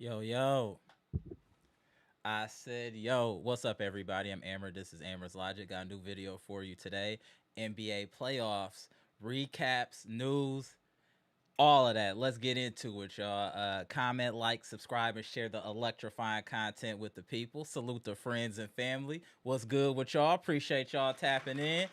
Yo, yo. I said, yo, what's up, everybody? I'm Amara. This is Amara's Logic. Got a new video for you today. NBA playoffs, recaps, news, all of that. Let's get into it, y'all. Comment, like, subscribe, and share the electrifying content with the people. Salute the friends and family. What's good with y'all? Appreciate y'all tapping in.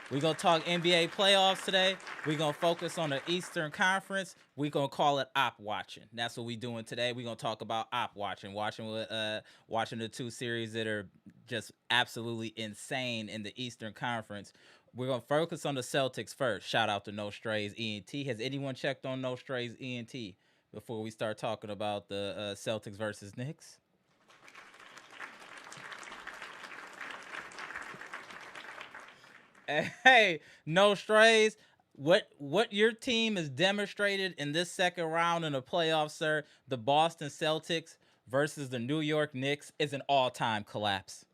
We're going to talk NBA playoffs today. We're going to focus on the Eastern Conference. We're going to call it op watching. That's what we're doing today. We're going to talk about op watching, watching the two series that are just absolutely insane in the Eastern Conference. We're going to focus on the Celtics first. Shout out to No Strays ENT. Has anyone checked on No Strays ENT before we start talking about the Celtics versus Knicks? Hey, No Strays. What your team has demonstrated in this second round in the playoffs, sir, the Boston Celtics versus the New York Knicks, is an all-time collapse.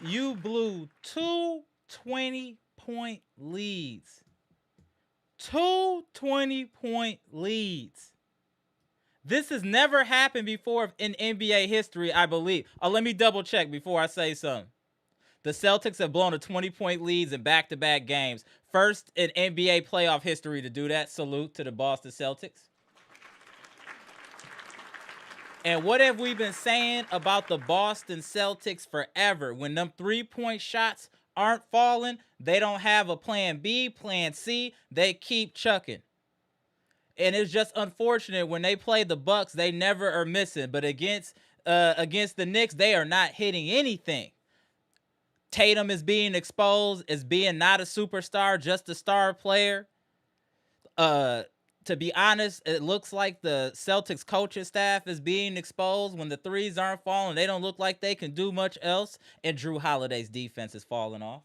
You blew two 20-point leads. Two 20-point leads. This has never happened before in NBA history, I believe. Oh, let me double check before I say something. The Celtics have blown a 20-point leads in back-to-back games. First in NBA playoff history to do that. Salute to the Boston Celtics. And what have we been saying about the Boston Celtics forever? When them three-point shots aren't falling, they don't have a plan B, plan C. They keep chucking. And it's just unfortunate when they play the Bucks, they never are missing. But against the Knicks, they are not hitting anything. Tatum is being exposed as being not a superstar, just a star player. To be honest, it looks like the Celtics coaching staff is being exposed when the threes aren't falling. They don't look like they can do much else, and Drew Holiday's defense is falling off.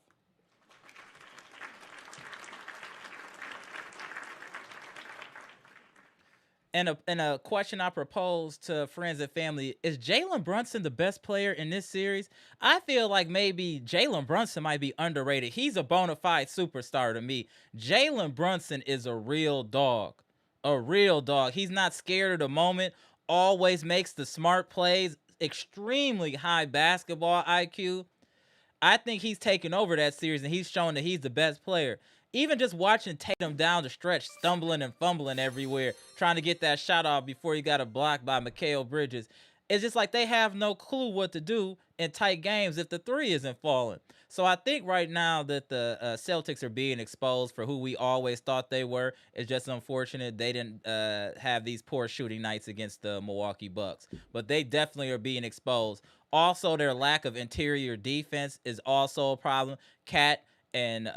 And a question I propose to friends and family: is Jalen Brunson the best player in this series? I feel like maybe Jalen Brunson might be underrated. He's a bona fide superstar to me. Jalen Brunson is a real dog. A real dog. He's not scared of the moment, always makes the smart plays, extremely high basketball IQ. I think he's taken over that series and he's shown that he's the best player. Even just watching Tatum down the stretch, stumbling and fumbling everywhere, trying to get that shot off before he got a block by Mikal Bridges. It's just like they have no clue what to do in tight games if the three isn't falling. So I think right now that the Celtics are being exposed for who we always thought they were. It's just unfortunate they didn't have these poor shooting nights against the Milwaukee Bucks. But they definitely are being exposed. Also, their lack of interior defense is also a problem. Cat and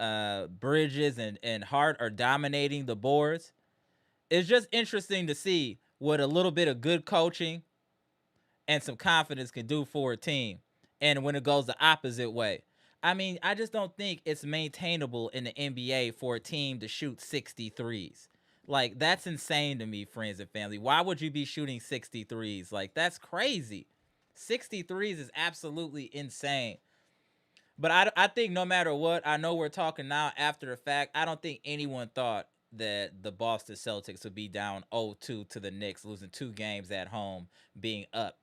Bridges and Hart are dominating the boards. It's just interesting to see what a little bit of good coaching and some confidence can do for a team. And when it goes the opposite way. I mean, I just don't think it's maintainable in the NBA for a team to shoot 63s. Like, that's insane to me, friends and family. Why would you be shooting 63s? Like, that's crazy. 63s is absolutely insane. But I think no matter what, I know we're talking now after the fact. I don't think anyone thought that the Boston Celtics would be down 0-2 to the Knicks, losing two games at home, being up,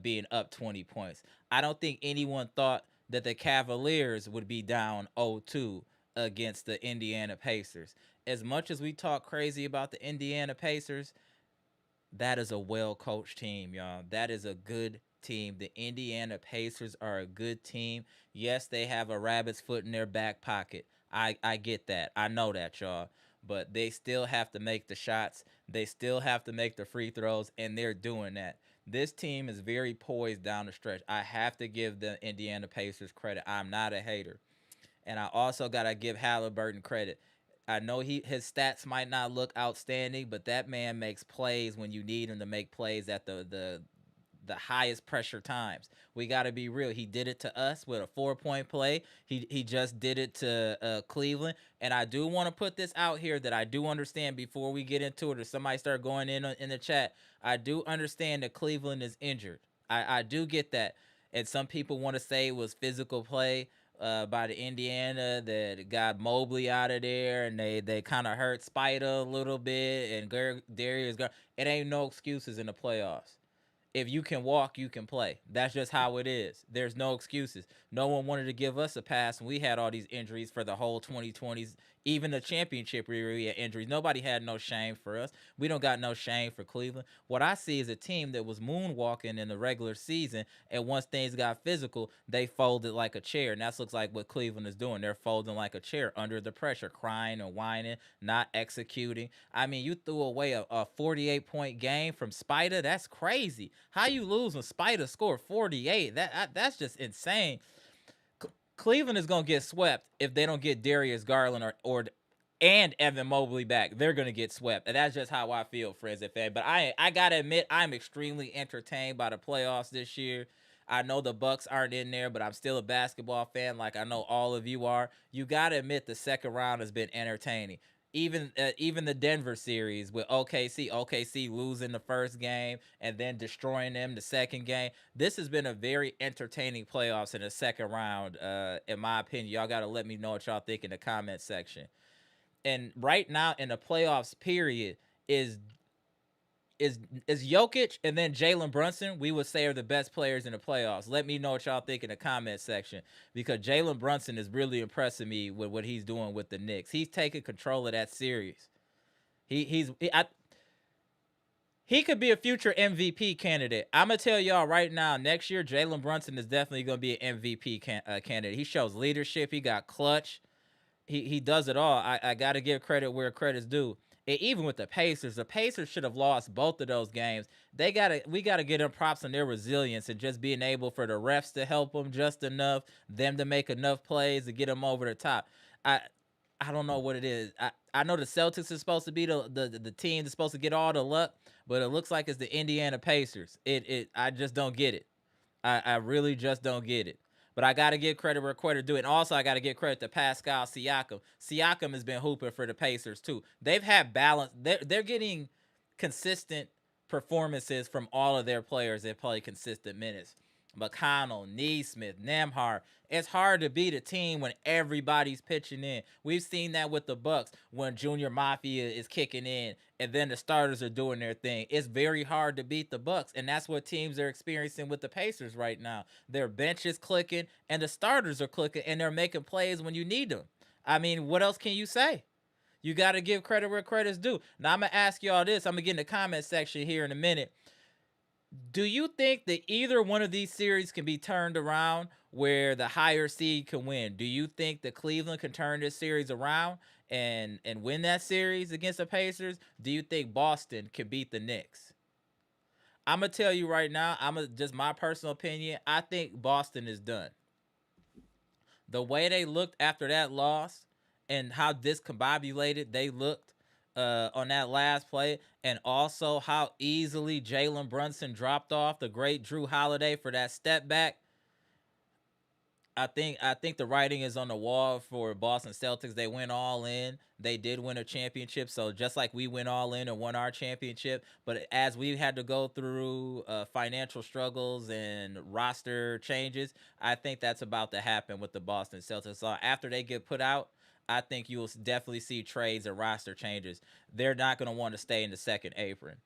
being up 20 points. I don't think anyone thought that the Cavaliers would be down 0-2 against the Indiana Pacers. As much as we talk crazy about the Indiana Pacers, that is a well coached team, y'all. That is a good team. The Indiana Pacers are a good team. Yes, they have a rabbit's foot in their back pocket. I get that. I know that, y'all. But they still have to make the shots. They still have to make the free throws, and they're doing that. This team is very poised down the stretch. I have to give the Indiana Pacers credit. I'm not a hater. And I also gotta give Halliburton credit. I know his stats might not look outstanding, but that man makes plays when you need him to make plays at the highest pressure times. We got to be real. He did it to us with a 4-point play. He just did it to Cleveland. And I do want to put this out here that I do understand before we get into it or somebody start going in the chat. I do understand that Cleveland is injured. I do get that. And some people want to say it was physical play by the Indiana that got Mobley out of there, and they kind of hurt Spider a little bit, and Darius. It ain't no excuses in the playoffs. If you can walk, you can play. That's just how it is. There's no excuses. No one wanted to give us a pass when we had all these injuries for the whole 2020s. Even the championship year, we had injuries. Nobody had no shame for us. We don't got no shame for Cleveland. What I see is a team that was moonwalking in the regular season, and once things got physical, they folded like a chair. And that looks like what Cleveland is doing. They're folding like a chair under the pressure, crying and whining, not executing. I mean, you threw away a 48-point game from Spider. That's crazy. How you lose when Spider scored 48? That's just insane. Cleveland is gonna get swept if they don't get Darius Garland or and Evan Mobley back. They're gonna get swept, and that's just how I feel, friends and fans. But I gotta admit, I'm extremely entertained by the playoffs this year. I know the Bucks aren't in there, but I'm still a basketball fan, like I know all of you are. You gotta admit the second round has been entertaining. Even the Denver series with OKC losing the first game and then destroying them the second game. This has been a very entertaining playoffs in the second round, in my opinion. Y'all got to let me know what y'all think in the comment section. And right now in the playoffs period is is Jokic and then Jalen Brunson, we would say, are the best players in the playoffs. Let me know what y'all think in the comment section, because Jalen Brunson is really impressing me with what he's doing with the Knicks. He's taking control of that series. He could be a future MVP candidate. I'm gonna tell y'all right now, next year Jalen Brunson is definitely gonna be an MVP candidate. He shows leadership. He got clutch. He does it all. I got to give credit where credit's due. And even with the Pacers should have lost both of those games. We gotta get them props on their resilience and just being able for the refs to help them just enough, them to make enough plays to get them over the top. I I don't know what it is. I know the Celtics is supposed to be the team that's supposed to get all the luck, but it looks like it's the Indiana Pacers. I just don't get it. I really just don't get it. But I got to give credit where credit due. And also, I got to give credit to Pascal Siakam. Siakam has been hooping for the Pacers, too. They've had balance. They're getting consistent performances from all of their players that play consistent minutes. McConnell, Neesmith, Nembhard. It's hard to beat a team when everybody's pitching in. We've seen that with the Bucks when Junior Mafia is kicking in and then the starters are doing their thing. It's very hard to beat the Bucks, and that's what teams are experiencing with the Pacers right now. Their bench is clicking and the starters are clicking, and they're making plays when you need them. I mean, what else can you say? You got to give credit where credit's due. Now, I'm going to ask y'all this. I'm going to get in the comment section here in a minute. Do you think that either one of these series can be turned around where the higher seed can win? Do you think that Cleveland can turn this series around and win that series against the Pacers? Do you think Boston can beat the Knicks? I'm going to tell you right now, just my personal opinion, I think Boston is done. The way they looked after that loss and how discombobulated they looked on that last play, and also how easily Jalen Brunson dropped off the great Drew Holiday for that step back. I think the writing is on the wall for Boston Celtics. They went all in. They did win a championship. So just like we went all in and won our championship, but as we had to go through financial struggles and roster changes, I think that's about to happen with the Boston Celtics. So after they get put out, I think you'll definitely see trades and roster changes. They're not going to want to stay in the second apron.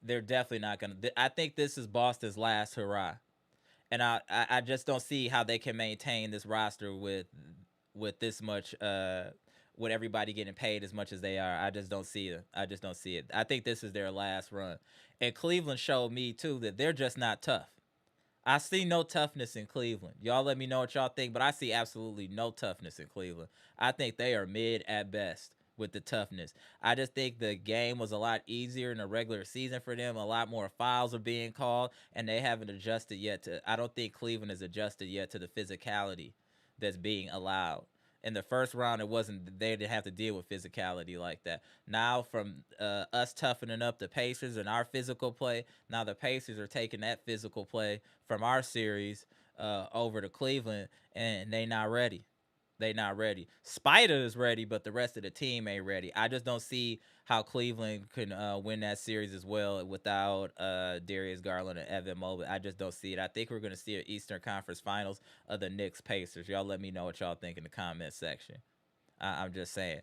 They're definitely not going to. I think this is Boston's last hurrah. And I just don't see how they can maintain this roster with this much with everybody getting paid as much as they are. I just don't see it. I think this is their last run. And Cleveland showed me too that they're just not tough. I see no toughness in Cleveland. Y'all let me know what y'all think, but I see absolutely no toughness in Cleveland. I think they are mid at best with the toughness. I just think the game was a lot easier in the regular season for them. A lot more fouls are being called, and they haven't adjusted yet to. I don't think Cleveland has adjusted yet to the physicality that's being allowed. In the first round, it wasn't. They didn't have to deal with physicality like that. Now, from us toughening up the Pacers and our physical play, now the Pacers are taking that physical play from our series over to Cleveland, and they not ready. They not ready. Spider is ready, but the rest of the team ain't ready. I just don't see how Cleveland can win that series as well without Darius Garland and Evan Mobley. I just don't see it. I think we're going to see an Eastern Conference Finals of the Knicks Pacers. Y'all let me know what y'all think in the comment section. I'm just saying.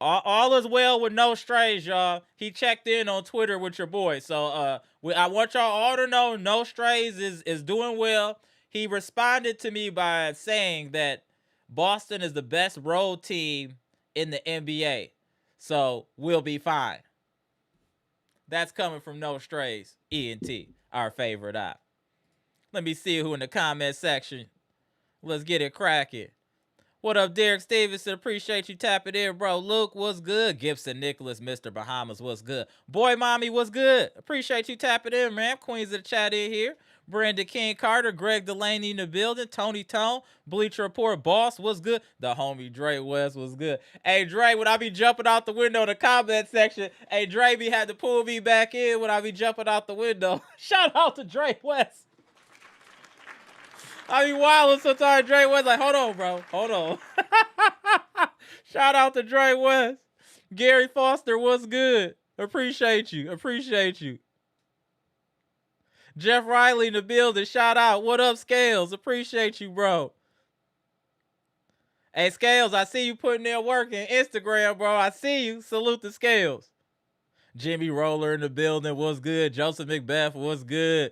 All is well with no strays, y'all. He checked in on Twitter with your boy. So I want y'all all to know No Strays is doing well. He responded to me by saying that Boston is the best road team in the NBA. So we'll be fine. That's coming from No Strays, ENT, our favorite eye. Let me see who in the comment section. Let's get it cracking. What up, Derek Stevenson? Appreciate you tapping in, bro. Luke, what's good? Gibson Nicholas, Mr. Bahamas, what's good? Boy, mommy, what's good? Appreciate you tapping in, man. Queens of the chat in here. Brandon King Carter, Greg Delaney in the building, Tony Tone, Bleacher Report, Boss, what's good? The homie Dre West was good. Hey, Dre, when I be jumping out the window in the comment section, hey, Dre be had to pull me back in when I be jumping out the window. Shout out to Dre West. I be wildin' sometimes. Dre West like, hold on, bro. Hold on. Shout out to Dre West. Gary Foster, what's good? Appreciate you. Appreciate you. Jeff Riley in the building. Shout out. What up, Scales? Appreciate you, bro. Hey, Scales, I see you putting in work in Instagram, bro. I see you. Salute the Scales. Jimmy Roller in the building. What's good? Joseph McBeth. What's good?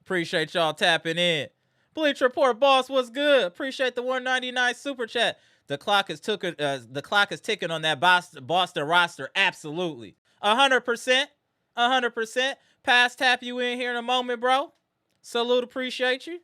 Appreciate y'all tapping in. Bleach Report Boss. What's good? Appreciate the 199 super chat. The clock is ticking on that Boston roster. Absolutely. 100%. 100%. Pass tap you in here in a moment, bro. Salute. Appreciate you.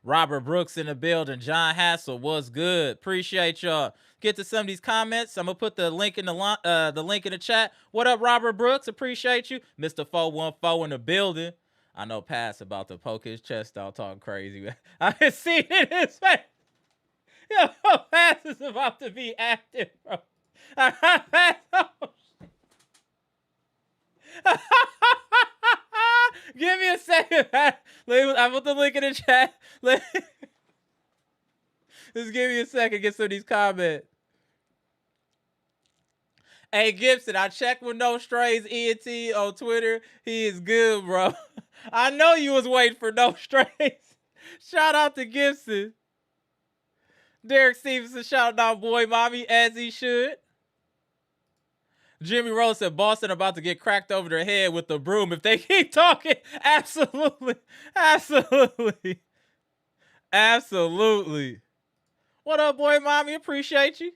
Robert Brooks in the building. John Hassel, what's good? Appreciate y'all. Get to some of these comments. I'm gonna put the link in the link in the chat. What up, Robert Brooks? Appreciate you. Mr. 414 in the building. I know Pass about to poke his chest out talking crazy. I can see it in his face. Yo, Pass is about to be active, bro. Give me a second, Pat. I put the link in the chat. Just give me a second. Get some of these comments. Hey, Gibson, I checked with No Strays ENT on Twitter. He is good, bro. I know you was waiting for No Strays. Shout out to Gibson. Derek Stevenson shouting out Boy Mommy, as he should. Jimmy Rose said Boston about to get cracked over their head with the broom if they keep talking. Absolutely. Absolutely. Absolutely. What up, Boy Mommy? Appreciate you.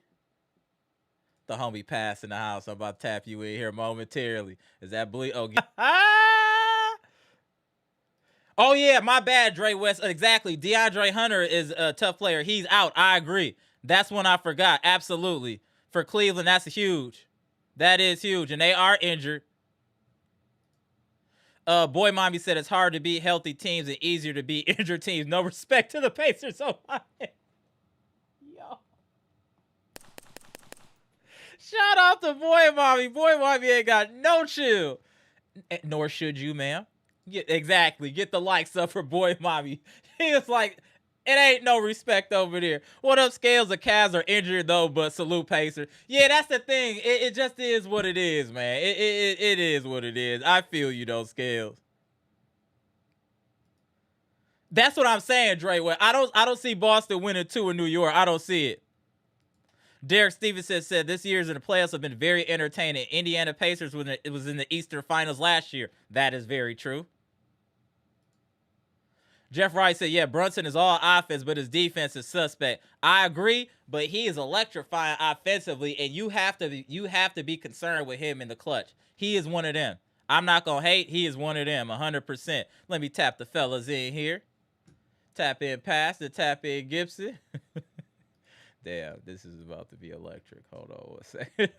The homie Pass in the house. I'm about to tap you in here momentarily. Is that Bleak? Oh, oh, yeah, my bad, Dre West. Exactly. DeAndre Hunter is a tough player. He's out. I agree. That's one I forgot. Absolutely. For Cleveland, that's huge. That is huge. And they are injured. Boy Mommy said it's hard to beat healthy teams and easier to beat injured teams. No respect to the Pacers. Oh, my God. Yo. Shout out to Boy Mommy. Boy Mommy ain't got no chill. Nor should you, ma'am. Exactly. Get the likes up for Boy Mommy. He was like, it ain't no respect over there. What up, Scales? The Cavs are injured, though, but salute Pacer. Yeah, that's the thing. It just is what it is, man. It is what it is. I feel you, though, Scales. That's what I'm saying, Dre. Well, I don't see Boston winning 2 in New York. I don't see it. Derek Stevenson said this year's in the playoffs have been very entertaining. Indiana Pacers was in the Eastern Finals last year. That is very true. Jeff Wright said, yeah, Brunson is all offense, but his defense is suspect. I agree, but he is electrifying offensively, and you have to be concerned with him in the clutch. He is one of them. I'm not going to hate. He is one of them, 100%. Let me tap the fellas in here. Tap in Pass and tap in Gibson. Damn, this is about to be electric. Hold on one second.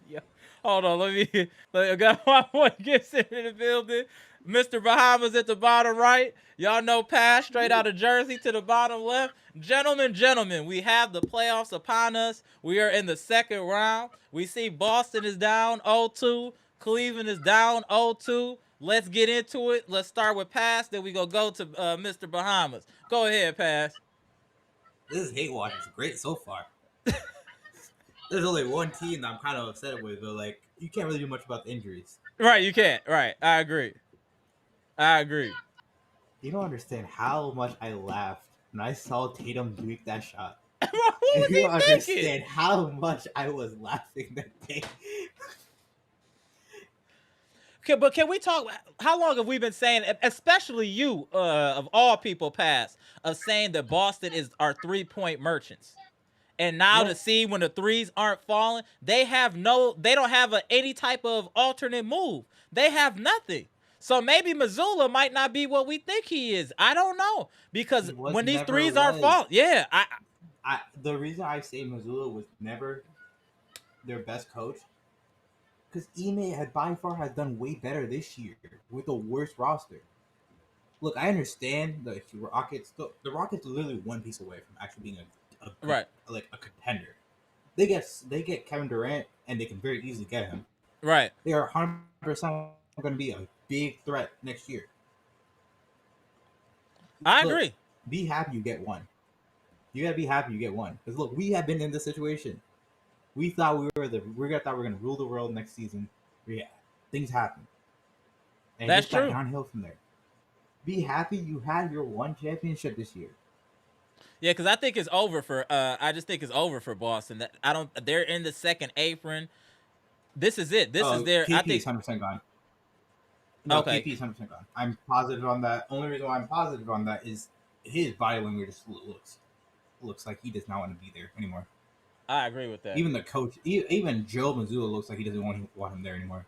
Yeah. Hold on, let me got my boy Gibson in the building. Mr. Bahamas at the bottom right. Y'all know Pass straight out of Jersey to the bottom left. Gentlemen, we have the playoffs upon us. We are in the second round. We see Boston is down 0-2. Cleveland is down 0-2. Let's get into it. Let's start with Pass. Then we go to Mr. Bahamas. Go ahead, Pass. This is hate watch. It's great so far. There's only one team that I'm kind of upset with, but like you can't really do much about the injuries. Right, you can't. Right, I agree. You don't understand how much I laughed when I saw Tatum tweak that shot. What was you he don't understand thinking? how much I was laughing that day. Okay, but can we talk? How long have we been saying, especially you, of all people, Pass, of saying that Boston is our 3-point merchants? And now to see when the threes aren't falling, they don't have any type of alternate move. They have nothing. So maybe Missoula might not be what we think he is. I don't know. Because when these threes aren't falling, yeah. The reason I say Missoula was never their best coach, because Ime by far has done way better this year with a worse roster. Look, I understand the Rockets. The Rockets are literally one piece away from actually being a contender. They get Kevin Durant, and they can very easily get him. Right. They are 100% going to be a big threat next year. I agree. Be happy you get one. You gotta be happy you get one. Because look, we have been in this situation. We thought we were going to rule the world next season. Yeah, things happen, and that's true. Downhill from there. Be happy you had your one championship this year. Yeah, because I think it's over for. I just think it's over for Boston. That I don't. They're in the second apron. This is it. This is Oh, their. I KP is think. 100% gone. No, Okay. KP is 100% gone. I'm positive on that. Only reason why I'm positive on that is his body language just looks like he does not want to be there anymore. I agree with that. Even the coach, even Joe Mazzulla looks like he doesn't want him there anymore.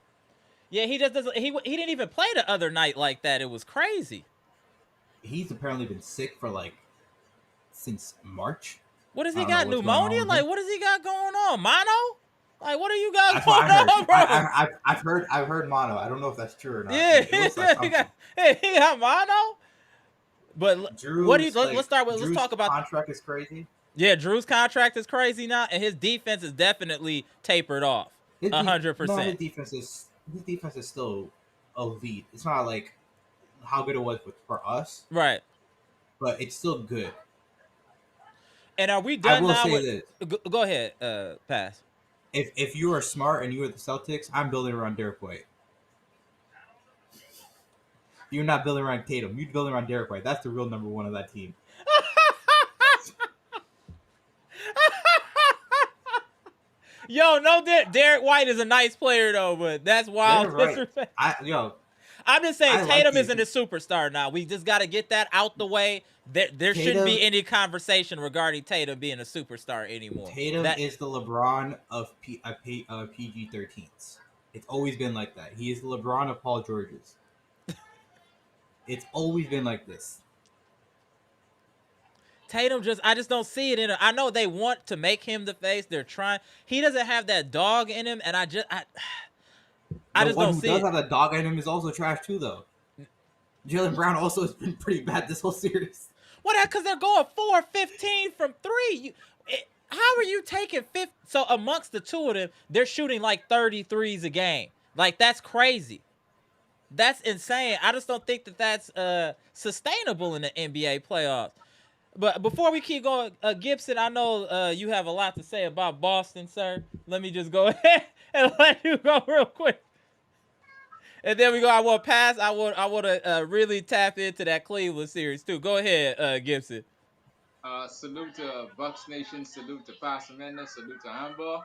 Yeah, he just doesn't. He didn't even play the other night like that. It was crazy. He's apparently been sick for like since March. What has I he don't know got? what's going on Pneumonia? with Like, him. what has he got going on? Mono? Like, what do you got That's what going I heard. on, bro? I've heard mono. I don't know if that's true or not, Yeah, but it looks like he something. got mono. But what do you? Drew's Let's start with. Let's Drew's talk about. contract is crazy. Yeah, Drew's contract is crazy now, and his defense is definitely tapered off. His de- hundred no, percent. his defense is still elite. It's not like how good it was for us, Right. but it's still good. And are we I done will now say with? this: Go ahead. Pass. if you are smart and you are the Celtics, I'm building around Derek White. You're not building around Tatum. You're building around Derek White. That's the real number one of that team. Yo, no, Derek White is a nice player though, but that's wild Derek White. disrespect. I I'm just saying I like Tatum his isn't a superstar now. We just got to get that out the way. There shouldn't Tatum. be any conversation regarding Tatum being a superstar anymore. Tatum That is the LeBron of PG-13s. It's always been like that. He is the LeBron of Paul George's. It's always been like this. Tatum I just don't see it in him. I know they want to make him the face. They're trying. He doesn't have that dog in him, and I The just one don't who see does it. have that dog in him is also trash too, though. Jalen Brown also has been pretty bad this whole series. What? Because they're going 4-15 from three. How are you taking 50? So amongst the two of them, they're shooting like 33s a game. Like that's crazy. That's insane. I just don't think that that's sustainable in the NBA playoffs. But before we keep going, Gibson, I know you have a lot to say about Boston, sir. Let me just go ahead and let you go real quick. And then we go. I want to pass. I want to really tap into that Cleveland series too. Go ahead, Gibson. Salute to Bucks Nation, salute to Pastor Mendez, salute to Amber,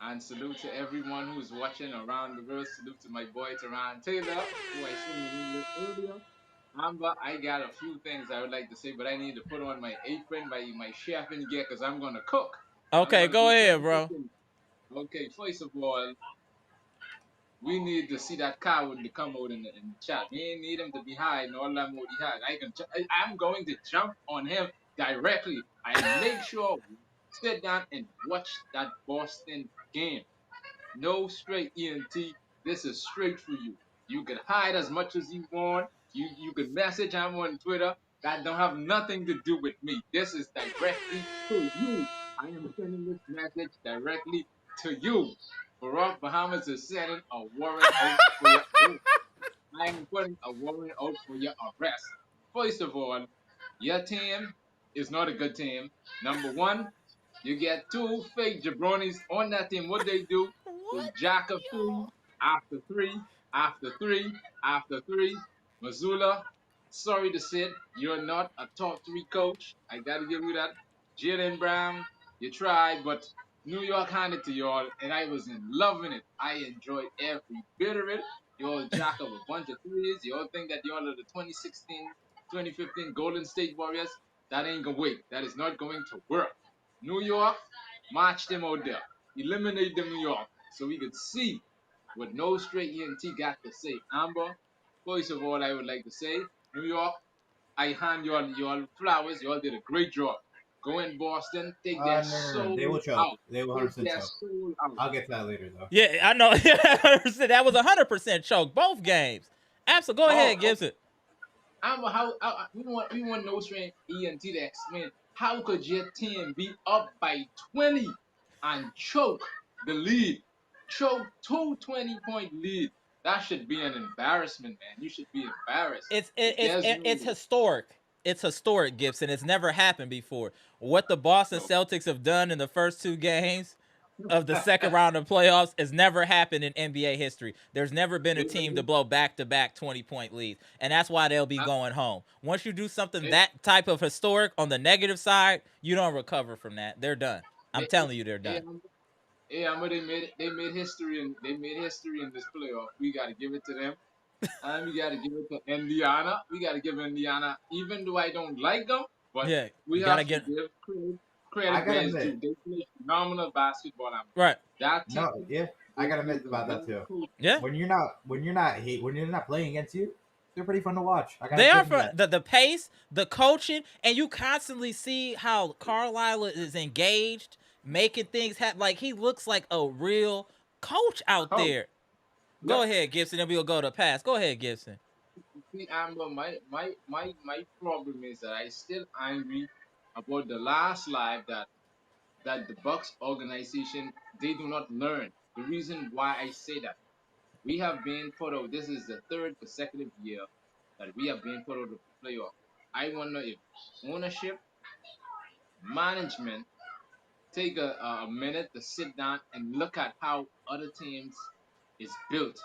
and salute to everyone who's watching around the world. Salute to my boy Teron Taylor, who I seen in English earlier. Amber, I got a few things I would like to say, but I need to put on my apron, my chefing gear, because I'm going to cook. I'm Okay, going to go do ahead, some bro. cooking. Okay, first of all, we need to see that car when they come out in the chat. We ain't need him to be hiding all that more he had. I'm going to jump on him directly. I make sure sit down and watch that Boston game. No straight ENT. This is straight for you. You can hide as much as you want. You can message him on Twitter. That don't have nothing to do with me. This is directly to you. I am sending this message directly to you. Barack Bahamas is sending a warrant out for your arrest. I am putting a warrant out for your arrest. First of all, your team is not a good team. Number one, you get two fake jabronis on that team. What they do is What? jack up three Yo. after three after three after three. Missoula, sorry to say it, you're not a top three coach. I gotta give you that. Jalen Brown, you tried, but New York handed to y'all, and I was in loving it. I enjoyed every bit of it. Y'all jack up a bunch of threes. Y'all think that y'all are the 2016, 2015 Golden State Warriors. That ain't gonna wait. That is not going to work. New York, march them out there. Eliminate them, New York, so we could see what No Straight ENT got to say. Amber, first of all, I would like to say, New York, I hand y'all flowers. Y'all did a great job. Go in Boston, take their No. They will soul choke. out. They will Take 100% their choke. soul out. I'll get to that later, though. Yeah, I know. That was 100% choke both games. Absolutely. Go Oh, ahead, Gibson. Amber, we want No Straight ENT to explain how could your team be up by 20 and choke the lead, choke 2 20-point lead. That should be an embarrassment, man. You should be embarrassed. There's It's no historic. It's historic, Gibson. It's never happened before. What the Boston no. Celtics have done in the first two games. of the second round of playoffs has never happened in NBA history. There's never been a team to blow back-to-back 20-point leads, and that's why they'll be Uh, going home. Once you do something Hey, that type of historic on the negative side, you don't recover from that. They're done. I'm hey, telling you, they're hey, done. Amber, they made history and they made history in this playoff. We gotta give it to them. And we gotta give it to Indiana. We gotta give Indiana, even though I don't like them, but Yeah, we you gotta have to get give I credit gotta where it's admit, due. They play phenomenal basketball. I mean, right. that team no, yeah, I gotta admit is about that well too. coached. Yeah, When you're not playing against you, they're pretty fun to watch. I gotta they are give them for that. the pace, the coaching, and you constantly see how Carlisle is engaged, making things happen. Like he looks like a real coach out Oh, there. Go yep. ahead, Gibson, and we'll go to pass. Go ahead, Gibson. See, Amber, my problem is that I still angry about the last live that the Bucks organization they do not learn. The reason why I say that we have been put out. This is the third consecutive year that we have been put out of the playoff. I wonder if ownership, management take a minute to sit down and look at how other teams is built.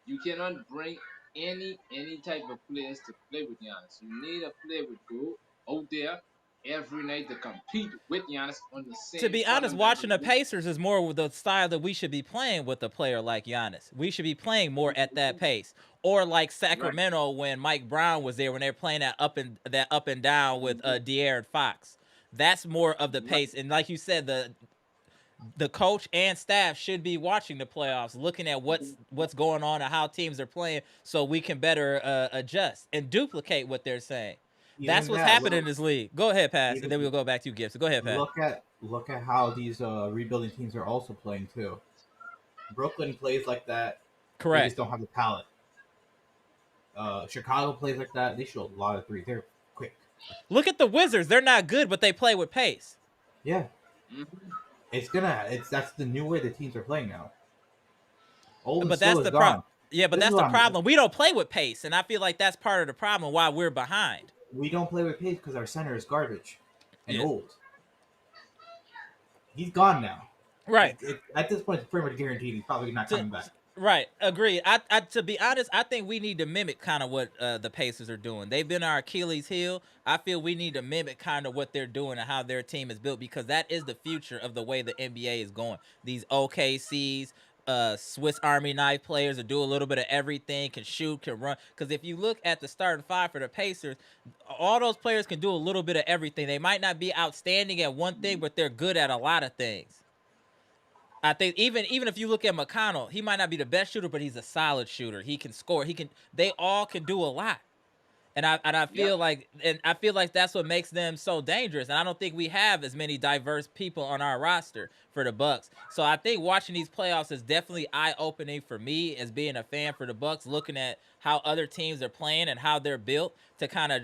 You cannot bring any type of players to play with Giannis. You need a player with go out there every night to compete with Giannis on the To same be honest, watching fundamental. the Pacers is more with the style that we should be playing with a player like Giannis. We should be playing more at that pace, or like Right. Sacramento when Mike Brown was there when they were playing that up and down with De'Aaron Fox. That's more of the Right. pace, and like you said, the coach and staff should be watching the playoffs, looking at what's going on and how teams are playing, so we can better adjust and duplicate what they're saying. That's Even what's that, happening in this league. Go ahead, pass, and even then we'll go back to you, Gibson. Go ahead, Pat. look at how these rebuilding teams are also playing too. Brooklyn plays like that. They just Correct. don't have the talent. Chicago plays like that. They shoot a lot of threes. They're quick. Look at the Wizards. They're not good, but they play with pace. Yeah, Mhm. it's that's the new way the teams are playing now. Old and But slow that's is the pro. gone. Yeah, but This is that's what the I'm. problem. We don't play with pace, and I feel like that's part of the problem why we're behind. We don't play with pace because our center is garbage and Yeah. old. He's gone now. Right. At this point, it's pretty much guaranteed he's probably not To, coming back. right. Agreed. I to be honest, I think we need to mimic kind of what the Pacers are doing. They've been our Achilles heel. I feel we need to mimic kind of what they're doing and how their team is built because that is the future of the way the NBA is going. These OKCs, Swiss Army knife players that do a little bit of everything, can shoot, can run. Because if you look at the starting five for the Pacers, all those players can do a little bit of everything. They might not be outstanding at one thing, but they're good at a lot of things. I think even if you look at McConnell, he might not be the best shooter, but he's a solid shooter. He can score. He can. They all can do a lot. And I Yep. feel like that's what makes them so dangerous. And I don't think we have as many diverse people on our roster for the Bucks. So I think watching these playoffs is definitely eye opening for me as being a fan for the Bucks, looking at how other teams are playing and how they're built to kind of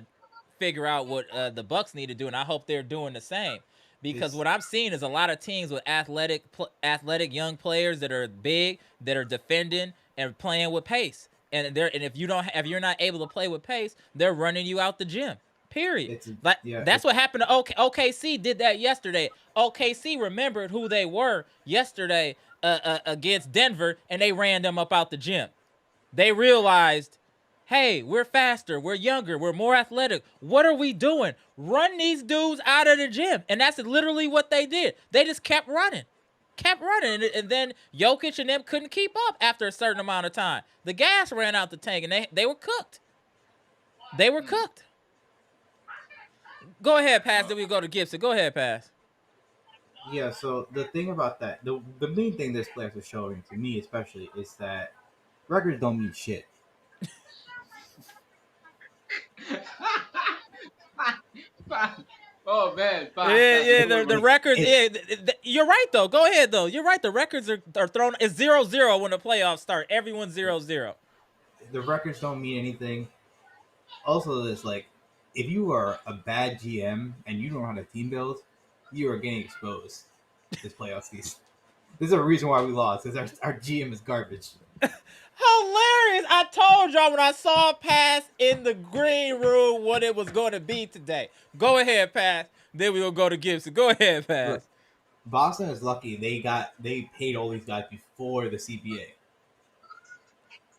figure out what the Bucks need to do. And I hope they're doing the same. Because It's what I'm seeing is a lot of teams with athletic young players that are big, that are defending and playing with pace. And if you're not able to play with pace, they're running you out the gym. Period. it's Like yeah. that's what happened to OKC. Did that yesterday. OKC remembered who they were yesterday against Denver, and they ran them up out the gym. They realized, hey, we're faster, we're younger, we're more athletic. What are we doing? Run these dudes out of the gym. And that's literally what they did. They just kept running. Kept running. And then Jokic and them couldn't keep up after a certain amount of time. The gas ran out the tank and they were cooked. They were cooked. Go ahead, Pass. Then we go to Gibson. Go ahead, Pass. Yeah, so the thing about that, the main thing this playoffs is showing to me, especially, is that records don't mean shit. Oh man, Yeah, yeah, the Like records. it, Yeah, you're right though. Go ahead though. You're right. The records are thrown. It's 0-0 when the playoffs start. Everyone's 0-0. the records don't mean anything. Also, it's like if you are a bad GM and you don't know how to team build, you are getting exposed this playoff season. There's a reason why we lost. Is our GM is garbage. Hilarious! I told y'all when I saw Pass in the green room what it was going to be today. Go ahead, Pass. Then we will go to Gibson. Go ahead, Look, Pass. Boston is lucky they paid all these guys before the CBA.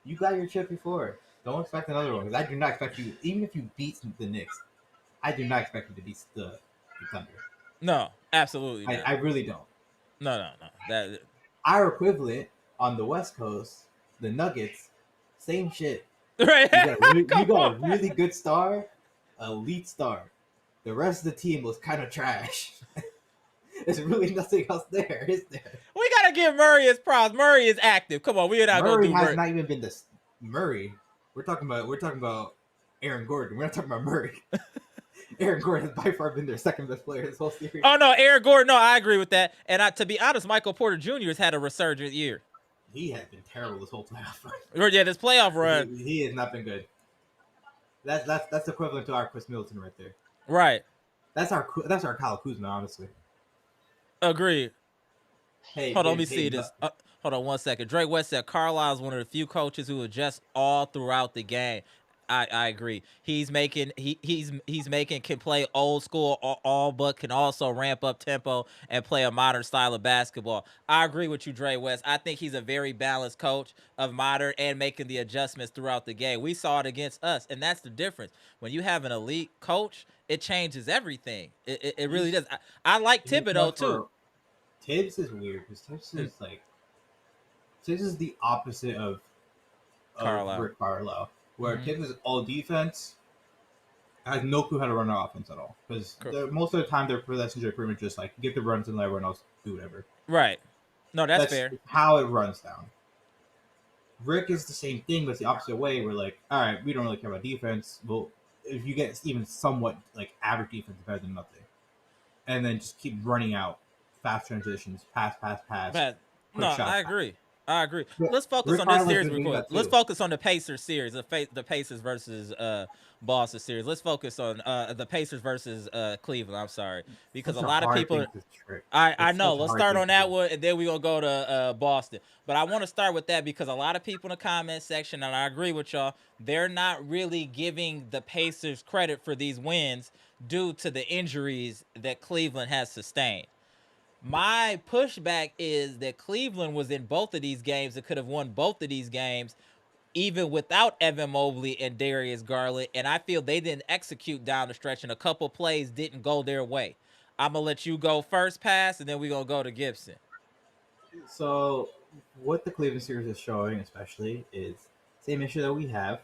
You got your chip before. Don't expect another one because I do not expect you. Even if you beat the Knicks, I do not expect you to beat the Thunder. No, absolutely I, not. I really don't. No, no, no. That Our equivalent on the West Coast, the Nuggets, same shit. right. You Come got on. a really good star, elite star. The rest of the team was kind of trash. There's really nothing else there, is there? We gotta give Murray his props. Murray is active. Come on, we're not gonna Murray do has Murray. not even been this Murray. We're talking about Aaron Gordon. We're not talking about Murray. Aaron Gordon has by far been their second best player this whole series. Oh no, Aaron Gordon. No, I agree with that. And to be honest, Michael Porter Jr. has had a resurgent year. He has been terrible this whole playoff run. Or yeah, this playoff run. He has not been good. That's equivalent to our Chris Middleton right there. Right. That's our Kyle Kuzma, honestly. Agreed. Hey, Hold on, let me hey, see this. Hold on 1 second. Drake West said Carlisle is one of the few coaches who adjusts all throughout the game. I agree. He's making can play old school all but can also ramp up tempo and play a modern style of basketball. I agree with you, Dre West. I think he's a very balanced coach of modern and making the adjustments throughout the game. We saw it against us, and that's the difference. When you have an elite coach, it changes everything. It really does. I like Thibodeau too. Tibbs is weird because Tibbs is the opposite of Carlisle. Rick Carlisle, where Tibbs is all defense, has no clue how to run an offense at all. Because most of the time their possessions are pretty much just like get the runs and let everyone else do whatever. Right. No, that's fair. How it runs down. Rick is the same thing, but it's the opposite way. We're like, all right, we don't really care about defense. Well, if you get even somewhat like average defense, better than nothing, and then just keep running out fast transitions, pass. But no, I agree. Let's focus Rick on this Carlisle's series been real doing quick. that Let's too. focus on the Pacers series, the Pacers versus Boston series. Let's focus on the Pacers versus Cleveland. I'm sorry, because Such a lot of hard people. thing to trick. I It's know. such a Let's hard start thing on to that do. one, and then we're gonna go to Boston. But I want to start with that because a lot of people in the comment section, and I agree with y'all, they're not really giving the Pacers credit for these wins due to the injuries that Cleveland has sustained. My pushback is that Cleveland was in both of these games and could have won both of these games even without Evan Mobley and Darius Garland, and I feel they didn't execute down the stretch, and a couple plays didn't go their way. I'm gonna let you go first pass, and then we're gonna go to Gibson. So, what the Cleveland series is showing, especially, is same issue that we have.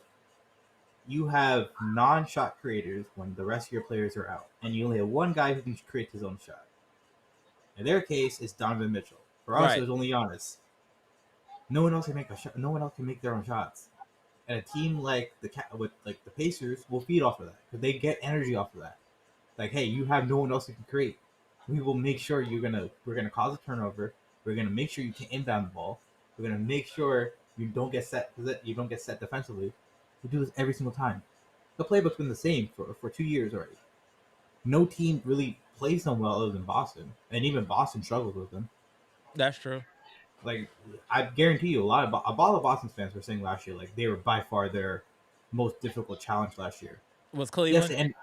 You have non-shot creators when the rest of your players are out, and you only have one guy who can create his own shot. In their case, it's Donovan Mitchell. For us, it was only Giannis. No one else can make a shot. No one else can make their own shots. And a team like the Pacers will feed off of that because they get energy off of that. Like, hey, you have no one else who can create. We will make sure we're gonna cause a turnover. We're gonna make sure you can inbound the ball. We're gonna make sure you don't get set defensively. We do this every single time. The playbook's been the same for 2 years already. No team really plays them well other than Boston, and even Boston struggles with them. That's true. Like, I guarantee you, a lot of Boston fans were saying last year, like they were by far their most difficult challenge last year. Was Cleveland? Yes, and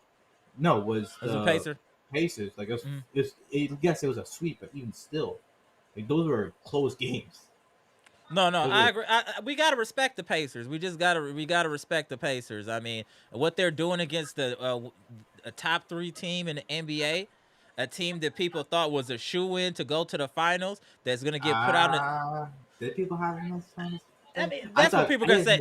no, was the Pacers? Pacers. Like yes, it was a sweep, but even still, like those were close games. No, I agree. We gotta respect the Pacers. We gotta respect the Pacers. I mean, what they're doing against a top 3 team in the NBA, a team that people thought was a shoe-in to go to the finals, that's gonna get put out. Did people have enough finals? I mean, that's what people are gonna say.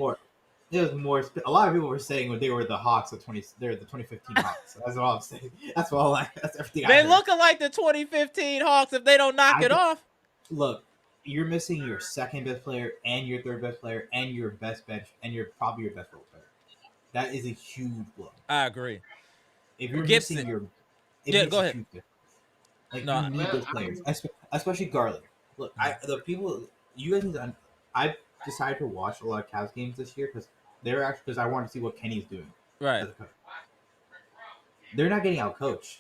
It was more. A lot of people were saying when they were the Hawks of 20. They're the 2015 Hawks. That's all I'm saying. That's all. That's everything. They looking like the 2015 Hawks if they don't knock it off. Look, you're missing your second best player and your third best player and your best bench and probably your best role player. That is a huge blow. I agree. If you're Gibson, missing your, go ahead. Like, no, you need those players, especially Garland. Look, you guys need to. I decided to watch a lot of Cavs games this year because I wanted to see what Kenny's doing. Right. They're not getting out coached.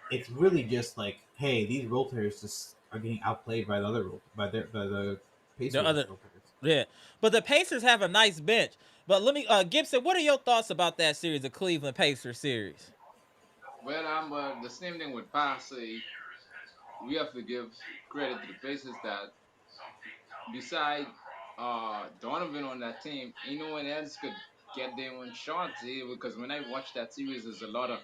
It's really just like, hey, these role players just are getting outplayed by the Pacers. Yeah, but the Pacers have a nice bench. But let me, Gibson, what are your thoughts about that series, the Cleveland Pacers series? Well, I'm the same thing with Barca. we have to give credit to the places that beside Donovan on that team, anyone else could get their own shots. Because when I watched that series, there's a lot of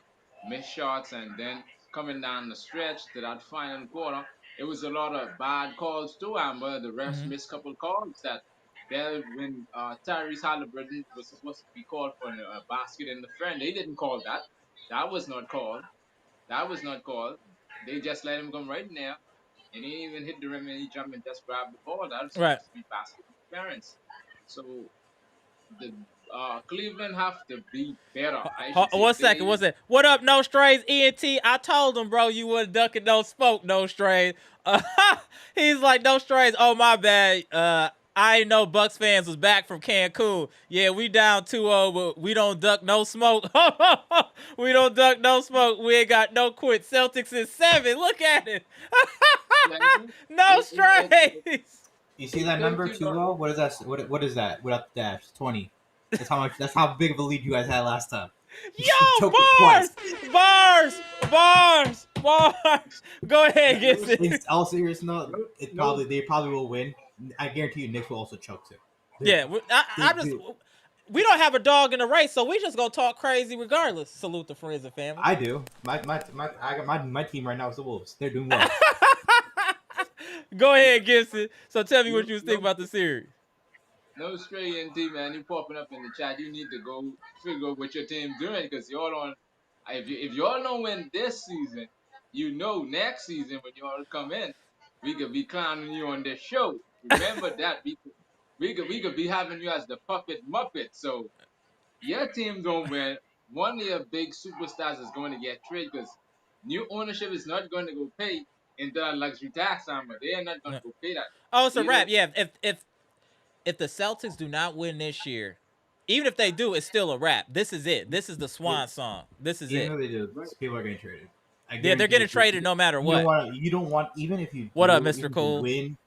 missed shots, and then coming down the stretch to that final quarter, it was a lot of bad calls too. Amber, the refs Hmm. missed a couple calls that there when Tyrese Halliburton was supposed to be called for a basket in the friend, they didn't call that. That was not called. That was not called. They just let him come right in there and he even hit the rim and he jumped and just grabbed the ball. That was Right. supposed to be basket interference. So the Cleveland have to be better. I should say 1 second. they What's that? What up, No Strays? ENT. I told him, bro, you wasn't ducking no smoke, No Strays. Uh, he's like, No Strays. Oh, my bad. I didn't know Bucks fans was back from Cancun. Yeah, we down 2-0, but we don't duck no smoke. We don't duck no smoke. We ain't got no quit. Celtics in 7. Look at it. yeah, I think No strays. You see that if number you two don't zero? What is that? What is that? Without the dash, 20. That's how much. That's how big of a lead you guys had last time. You Yo, choked it twice. bars. Go ahead, no, Gibson. In all seriousness, no, no, it no, probably they probably will win. I guarantee you, Knicks will also choke too. They're, Yeah, I just dude, we don't have a dog in the race, so we just gonna talk crazy regardless. Salute the friends and family. I do. I got my team right now is the Wolves. They're doing well. Go ahead, Gibson. So tell me no, what you was no, thinking about the series. no stray NT man. You popping up in the chat. You need to go figure out what your team doing because y'all on. If y'all know when this season, you know next season when y'all come in, we could be clowning you on this show. Remember that we could be having you as the puppet muppet. So your team gonna win. One of your big superstars is going to get traded because new ownership is not going to go pay into that luxury tax number. They are not going No. to go pay that. Oh, it's a Either wrap. Yeah, if the Celtics do not win this year, even if they do, it's still a wrap. This is it. This is the It, swan song. This is even it. though they do, right, people are getting traded. I Yeah, they're guarantee getting you. traded no matter You don't what. want. You don't want. Even if you What up, do, Mr. even if you Cool? win,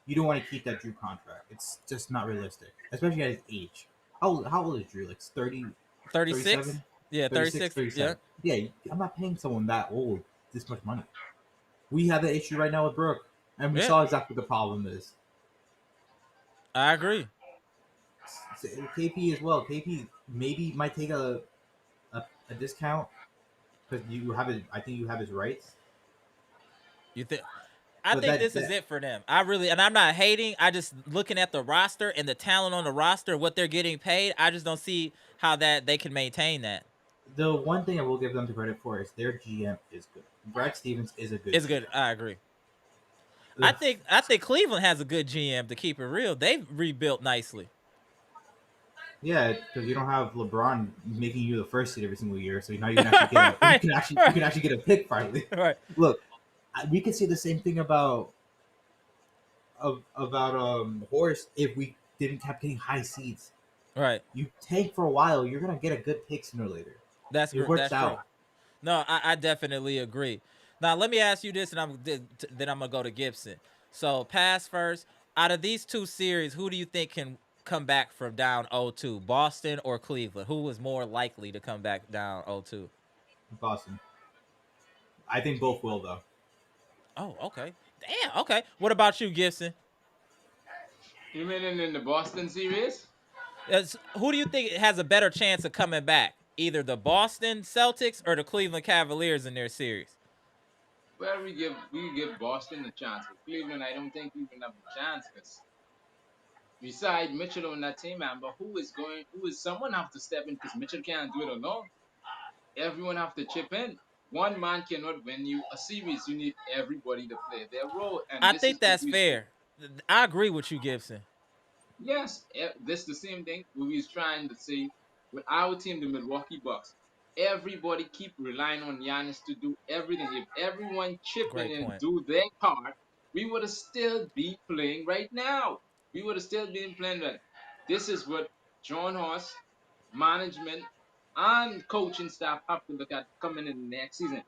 you don't want to keep that Drew contract. It's just not realistic, especially at his age. How old is Drew? Like 30, 36. 37, Yeah, 36, 36. Yeah, 37. Yeah, I'm not paying someone that old this much money. We have that issue right now with Brooke, and we yeah. saw exactly what the problem is. I agree. KP as well. KP maybe might take a discount because you have his. I think you have his rights, You think? I but think this is that it for them. I really, and I'm not hating. I just looking at the roster and the talent on the roster, what they're getting paid. I just don't see how that they can maintain that. the one thing I will give them the credit for is their GM is good. Brad Stevens is a good It's good. GM. I agree. I Ugh. think I think Cleveland has a good GM to keep it real. They've rebuilt nicely. Yeah, because you don't have LeBron making you the first seed every single year, so now you can actually get a Right, you right, can actually get a pick finally. right, Look, we could say the same thing about Horse if we didn't keep getting high seeds. right. You tank for a while, you're gonna get a good pick sooner or later. It works That's true. out. No, I definitely agree. Now let me ask you this, and then I'm gonna go to Gibson. So pass first. Out of these two series, who do you think can come back from down 0-2? Boston or Cleveland? Who is more likely to come back down 0-2? Boston. I think both will though. Oh, okay. Damn. Okay. What about you, Gibson? you mean in the Boston series? Who do you think has a better chance of coming back? Either the Boston Celtics or the Cleveland Cavaliers in their series? Well, we give Boston a chance, but Cleveland, I don't think Cleveland have a chance because beside Mitchell on that team, man, but who is someone have to step in because Mitchell can't do it alone. Everyone have to chip in. One man cannot win you a series. You need everybody to play their role, and I this think is what that's we. fair. I agree with you, Gibson. Yes, this the same thing we was trying to say with our team, the Milwaukee Bucks. Everybody keep relying on Giannis to do everything. If everyone chip in Great and point. do their part, we would have still be playing right now. We would have still been playing right. This is what John Hoss, management, and coaching staff have to look at coming in the next season.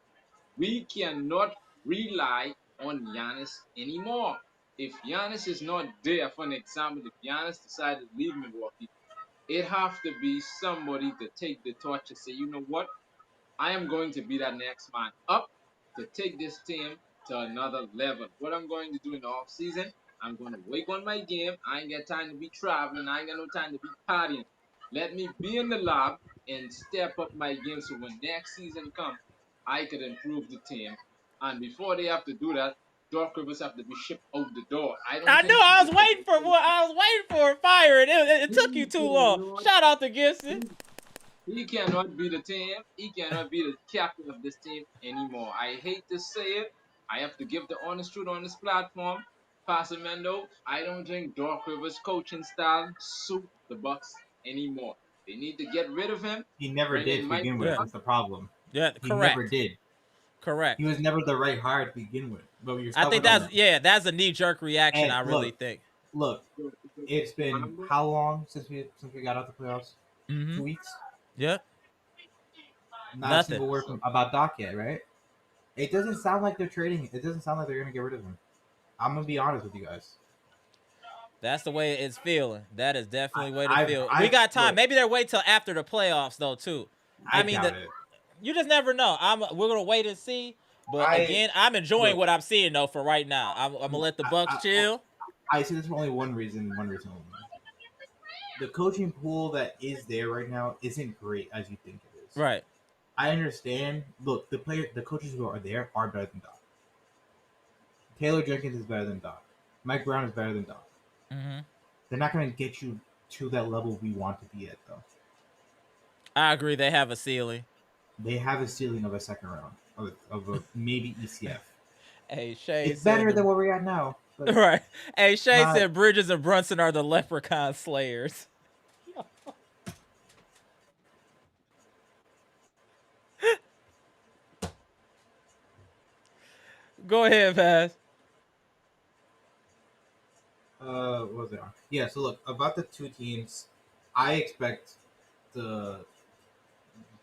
We cannot rely on Giannis anymore. If Giannis is not there, for an example, if Giannis decided to leave Milwaukee, it have to be somebody to take the torch and say, you know what, I am going to be that next man up to take this team to another level. What I'm going to do in the off season, I'm going to work on my game. I ain't got time to be traveling. I ain't got no time to be partying. Let me be in the lab and step up my game so when next season comes, I could improve the team. And before they have to do that, Doc Rivers have to be shipped out the door. I don't I knew think I was waiting for what I was waiting for fire, and it took you he too long. cannot Shout out to Gibson. he cannot be the team. He cannot be the captain of this team anymore. I hate to say it. I have to give the honest truth on this platform. Pastor Mendo, I don't think Doc Rivers' coaching style suit the Bucks anymore. They need to get rid of him. He never Bring did in to Mike begin with. Yeah, Brown. That's the problem. yeah, He never correct, did. He correct. was never the right hire to begin with. But you're I stuck think with him that's now. that's a knee jerk reaction. And I really think. look, it's been how long since we got out the playoffs? Mm-hmm. 2 weeks. Yeah, Not a nothing. single word about Doc yet, right? It doesn't sound like they're trading. It doesn't sound like they're gonna get rid of him. I'm gonna be honest with you guys. That's the way it's feeling. That is definitely the way to I feel. We I got time. look. Maybe they're wait till after the playoffs though too. I I mean, doubt it. you just never know. We're gonna wait and see. But I again, I'm enjoying look. what I'm seeing though for right now. I'm gonna let the Bucks I, chill. I see this for only one reason. One reason only. The coaching pool that is there right now isn't great as you think it is. Right. I understand. Look, the coaches who are there are better than Doc. Taylor Jenkins is better than Doc. Mike Brown is better than Doc. Mm-hmm. They're not going to get you to that level we want to be at, though. I agree. They have a ceiling. They have a ceiling of a second round of a maybe ECF. Hey Shay It's said better than where we're at now. But right. Hey Shay not. said Bridges and Brunson are the leprechaun slayers. Go ahead, Pass. What was it on? Yeah. So look, about the two teams, I expect the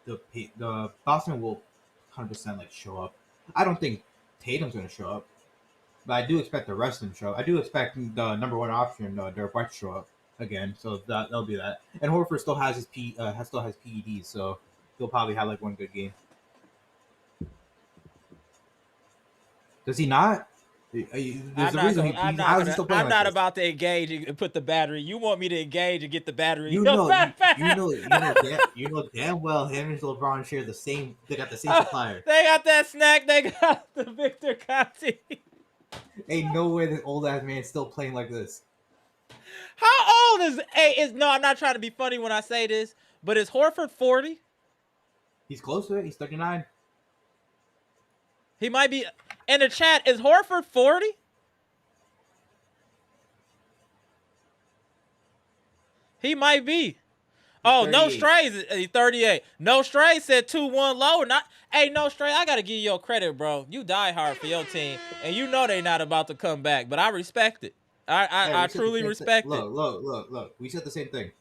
the Boston will 100% like show up. I don't think Tatum's going to show up, but I do expect the rest of them to show up. I do expect the number one option, Derek White, to show up again. So that'll be that. And Horford still has his still has PEDs, so he'll probably have like one good game. Does he not? There's a reason I'm not how is he gonna. still playing I'm like not this? about to engage and put the battery. You want me to engage and get the battery? You Go know, back, you know damn well him and LeBron share the same. They got the same Oh, supplier. they got that snack. They got the Victor Conti. Ain't no way this old ass man still playing like this. How old is? Hey, is no. I'm not trying to be funny when I say this, but is Horford 40? He's close to it. He's 39. He might be. In the chat, is Horford 40? He might be. Oh, no 38. strays. He's 38. No strays said 2-1 low. Not. Hey, no stray. I gotta give you your credit, bro. You die hard for your team, and you know they not about to come back. But I respect it. I truly respect it. Look. We said the same thing.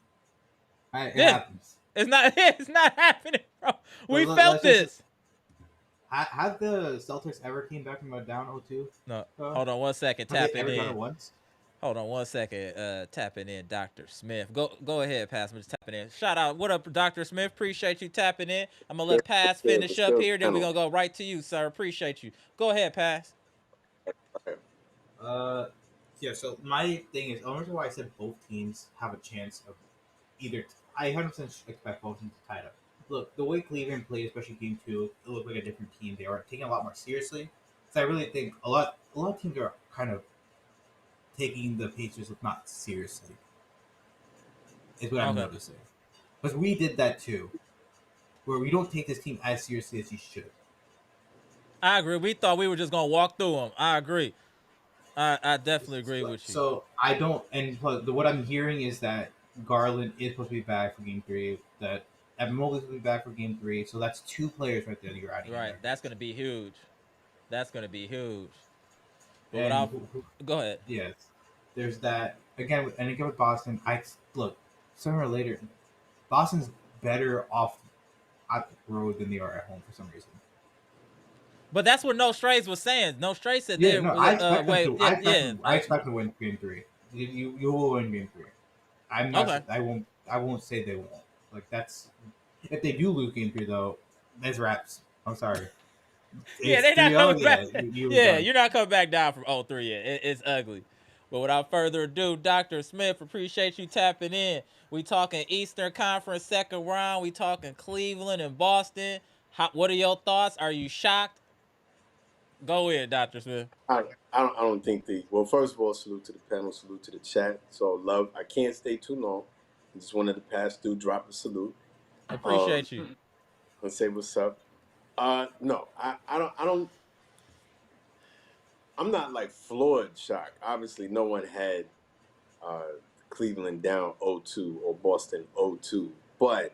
It Yeah, happens. it's not. It's not happening, bro. We But felt this. Have the Celtics ever came back from a down 0-2? No, hold on 1 second. Have they Tapping ever done in. it once? Hold on 1 second. Tapping in, Dr. Smith. Go ahead, Pass. I'm just tapping in. Shout out. What up, Dr. Smith? Appreciate you tapping in. I'm gonna let Pass finish up here. Then we're gonna go right to you, sir. Appreciate you. Go ahead, Pass. Yeah. So my thing is, the only reason why I said both teams have a chance of either. I 100% expect both teams to tie it up. Look, the way Cleveland played, especially Game 2, it looked like a different team. They were taking a lot more seriously. So I really think a lot of teams are kind of taking the Pacers not seriously. Is what I'm noticing. Because we did that too, where we don't take this team as seriously as you should. I agree. We thought we were just gonna walk through them. I agree. I definitely agree with you. So I don't, and what I'm hearing is that Garland is supposed to be back for Game 3. That Evan Mobley is supposed to be back for Game 3. So that's two players right there that you're adding. Right. That's gonna be huge. That's gonna be huge. But go ahead. Yes. There's that again, and again with Boston. Look sooner or later, Boston's better off at the road than they are at home for some reason. But that's what No Strays was saying. No Strays said Yeah, no, I expect them to. I expect them to win Game 3. You will win Game 3. I'm not. Okay. I won't say they won't. Like that's if they do lose Game 3 though, that's wraps. I'm sorry. Yeah, It's they're not 3-0. coming Yeah, back. you were Yeah, done. you're not coming back down from 0-3 yet. It's ugly. But without further ado, Dr. Smith, appreciate you tapping in. We talking Eastern Conference second round. We talking Cleveland and Boston. What are your thoughts? Are you shocked? Go in, Dr. Smith. I don't think the well. First of all, salute to the panel, salute to the chat. So love. I can't stay too long. I just wanted to pass through, drop a salute, Appreciate you. and say what's up. No, I don't. I'm not like Floyd shocked. Obviously, no one had Cleveland down 0-2 or Boston 0-2, but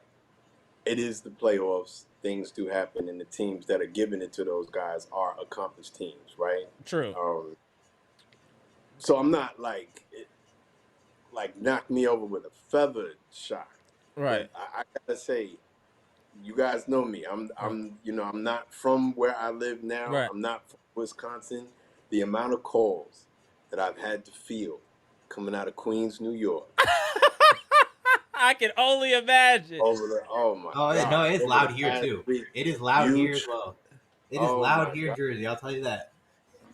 it is the playoffs. Things do happen, and the teams that are giving it to those guys are accomplished teams, right? True. So I'm not like knock me over with a feather shocked. Right. But I gotta say, you guys know me. I'm not from where I live now. Right. I'm not from Wisconsin. The amount of calls that I've had to field coming out of Queens, New York. I can only imagine. Oh my God. No, it's over loud the here past too. week, It is loud you here as well. It is oh loud my here in God. Jersey. I'll tell you that.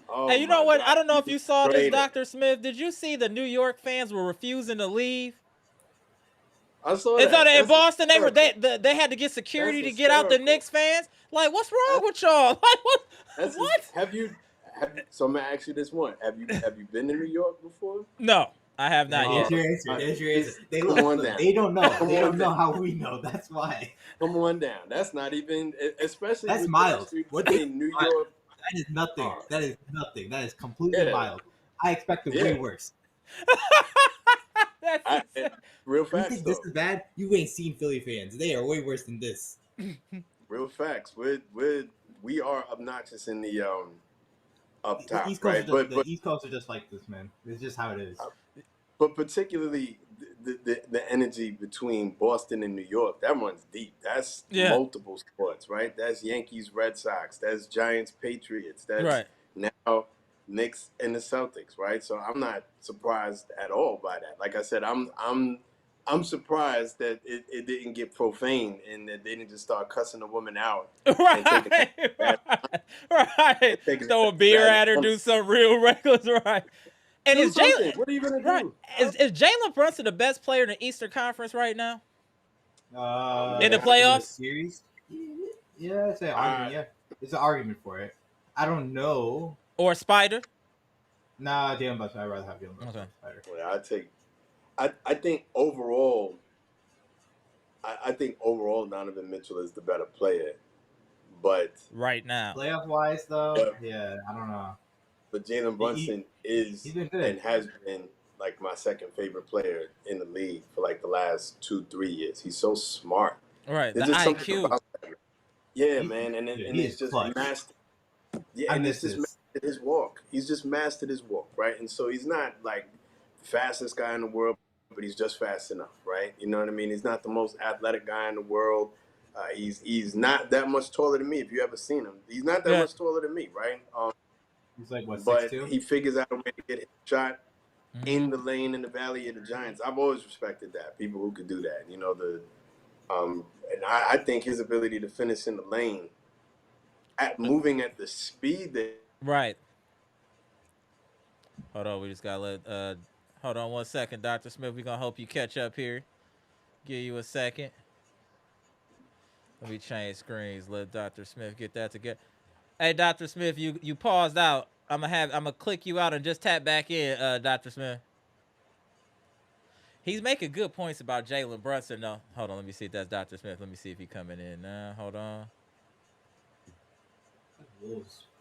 Oh Hey, you know my what? God. I don't know if you saw this, Traitor. Dr. Smith. Did you see the New York fans were refusing to leave? I saw And so that. in That's Boston, hysterical. they had to get security That's to get out the hysterical. Knicks fans. Like, what's wrong That's with y'all? Like, what? That's just, What? have you so I'm gonna ask you this one. Have you been to New York before? No, I have not There's yet. your answer. There's your answer. Just They come on look. down. They don't know. Come They on don't know down. how we know. That's why. Come on down. That's not even especially That's with the mild. history What they between New York. that is nothing. Uh, That is nothing. That is completely yeah, mild. I expected way yeah. worse. That's insane. Real You facts think this though. is bad? You ain't seen Philly fans. They are way worse than this. Real facts. We are obnoxious in the up The top, East Coast right? are just the East Coast are just like this, man. It's just how it is. But particularly the energy between Boston and New York, that runs deep. That's Yeah. multiple sports, right? That's Yankees, Red Sox, that's Giants, Patriots, that's Right. now Knicks and the Celtics, right? So I'm not surprised at all by that. Like I said, I'm surprised that it didn't get profane and that they didn't just start cussing a woman out and taking Right. bad Right. taking Throw a beer bad at her, do something real reckless, right? And do is something. Jalen What are you gonna right? do? Is Jalen Brunson the best player in the Eastern Conference right now? In the Yeah. In the playoffs? series, yeah, it's an argument. Yeah, it's an argument for it. I don't know. Or Spider? Nah, Jalen Brunson. I'd rather have Jalen Brunson. Okay. Better. Well, I think overall, I think overall Donovan Mitchell is the better player, but Right now. Playoff wise, though, but, yeah, I don't know. Jalen Brunson is He's been good. and has been like my second favorite player in the league for like the last 2-3 years. He's so smart. Right. There's The just something IQ. about that. Yeah, He- man, and he it's is just clutch. mastered. Yeah, I and miss it's just this. mastered his walk. He's just mastered his walk, right? And so he's not like the fastest guy in the world, but he's just fast enough, right? You know what I mean? He's not the most athletic guy in the world. He's not that much taller than me. If you ever seen him, he's not that Yeah. much taller than me, right? He's like what, But 6'2"? he figures out a way to get his shot in the lane in the Valley of the Giants. I've always respected that. People who could do that, you know, and I think his ability to finish in the lane at moving at the speed that Right. Hold on, we just gotta let hold on 1 second, Dr. Smith. We're gonna help you catch up here. Give you a second. Let me change screens. Let Dr. Smith get that together. Hey, Dr. Smith, you paused out. I'm gonna click you out and just tap back in, Dr. Smith. He's making good points about Jalen Brunson, though. Hold on, let me see if that's Dr. Smith. Let me see if he's coming in now. Hold on.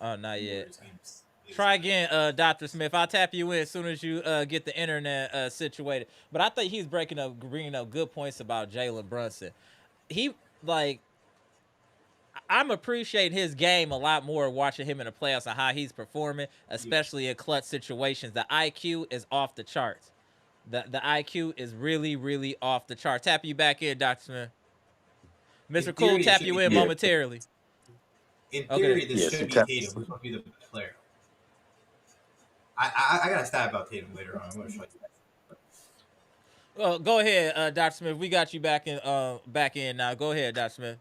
Oh, not yet. Try again, Dr. Smith. I'll tap you in as soon as you get the internet situated. But I think he's bringing up good points about Jalen Brunson. I'm appreciating his game a lot more watching him in the playoffs and how he's performing, especially in clutch situations. The IQ is off the charts. The IQ is really, really off the charts. Tap you back in, Dr. Smith. Mr. Cool, tap you in momentarily. In theory, this should be Tatum, who's supposed to be the best player. I got a stat about Tatum later on. I'm going to show you that. Go ahead, Dr. Smith. We got you back in now. Go ahead, Dr. Smith.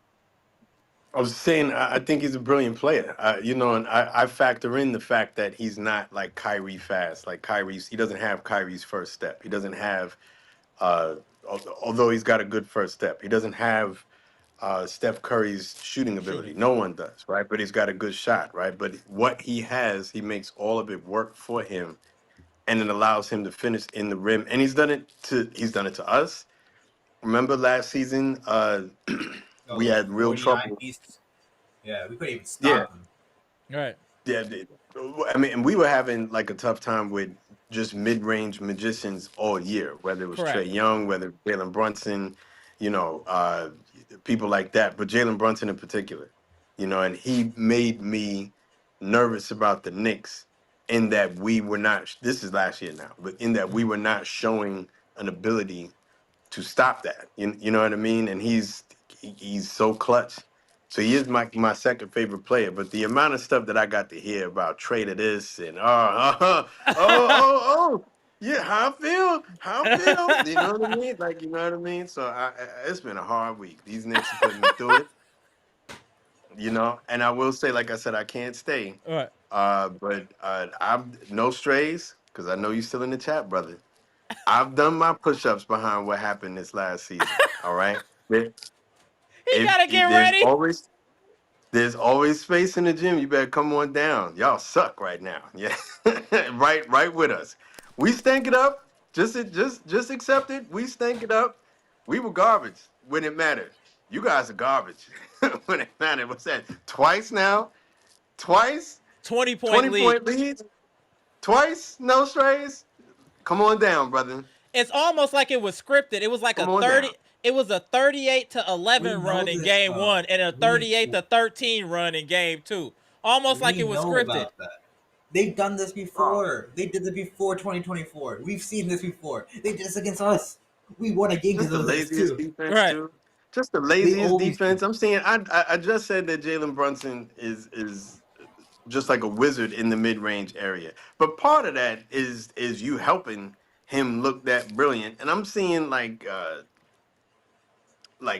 I was saying, I think he's a brilliant player. You know, and I factor in the fact that he's not like Kyrie fast. Like Kyrie's, he doesn't have Kyrie's first step. He doesn't have, uh, although he's got a good first step, he doesn't have Steph Curry's shooting ability. Shooting. No one does, right? But he's got a good shot, right? But what he has, he makes all of it work for him, and it allows him to finish in the rim. And he's done it to us. Remember last season, Oh, we those had real 49 trouble. pieces. Yeah, we couldn't even Yeah, stop them. Right. yeah. I mean, and we were having like a tough time with just mid-range magicians all year, whether it was Trey Correct. Young, whether it was Jalen Brunson, you know, people like that. But Jalen Brunson in particular, you know, and he made me nervous about the Knicks in that we were not. This is last year now, but in that we Mhm. were not showing an ability to stop that. You know what I mean? And he's so clutch. So he is my second favorite player. But the amount of stuff that I got to hear about trade of this and yeah, how I feel. You know what I mean? Like you know what I mean? So it's been a hard week. These Knicks are putting me through it. You know, and I will say, like I said, I can't stay. Right. But I'm no strays because I know you still in the chat, brother. I've done my push-ups behind what happened this last season. All right. There- He If, gotta get if ready. there's always space in the gym. You better come on down. Y'all suck right now. Yeah. right with us. We stank it up. Just accept it. We stank it up. We were garbage when it mattered. You guys are garbage when it mattered. What's that? Twice now? Twice? 20-point 20 lead. point leads? Twice? No strays? Come on down, brother. It's almost like it was scripted. It was like a Come on down. 30. It was a 38-11 We run know in this game stuff. one and a We 38-13 run in game two. Almost like we it was know scripted. about that. They've done this Oh, before. They did this before 2024. We've seen this before. They did this against us. We won a game just because the of this laziest too. defense Right. too. Just the They laziest always do. defense. I'm seeing. I just said that Jalen Brunson is just like a wizard in the mid range area. But part of that is you helping him look that brilliant. And I'm seeing like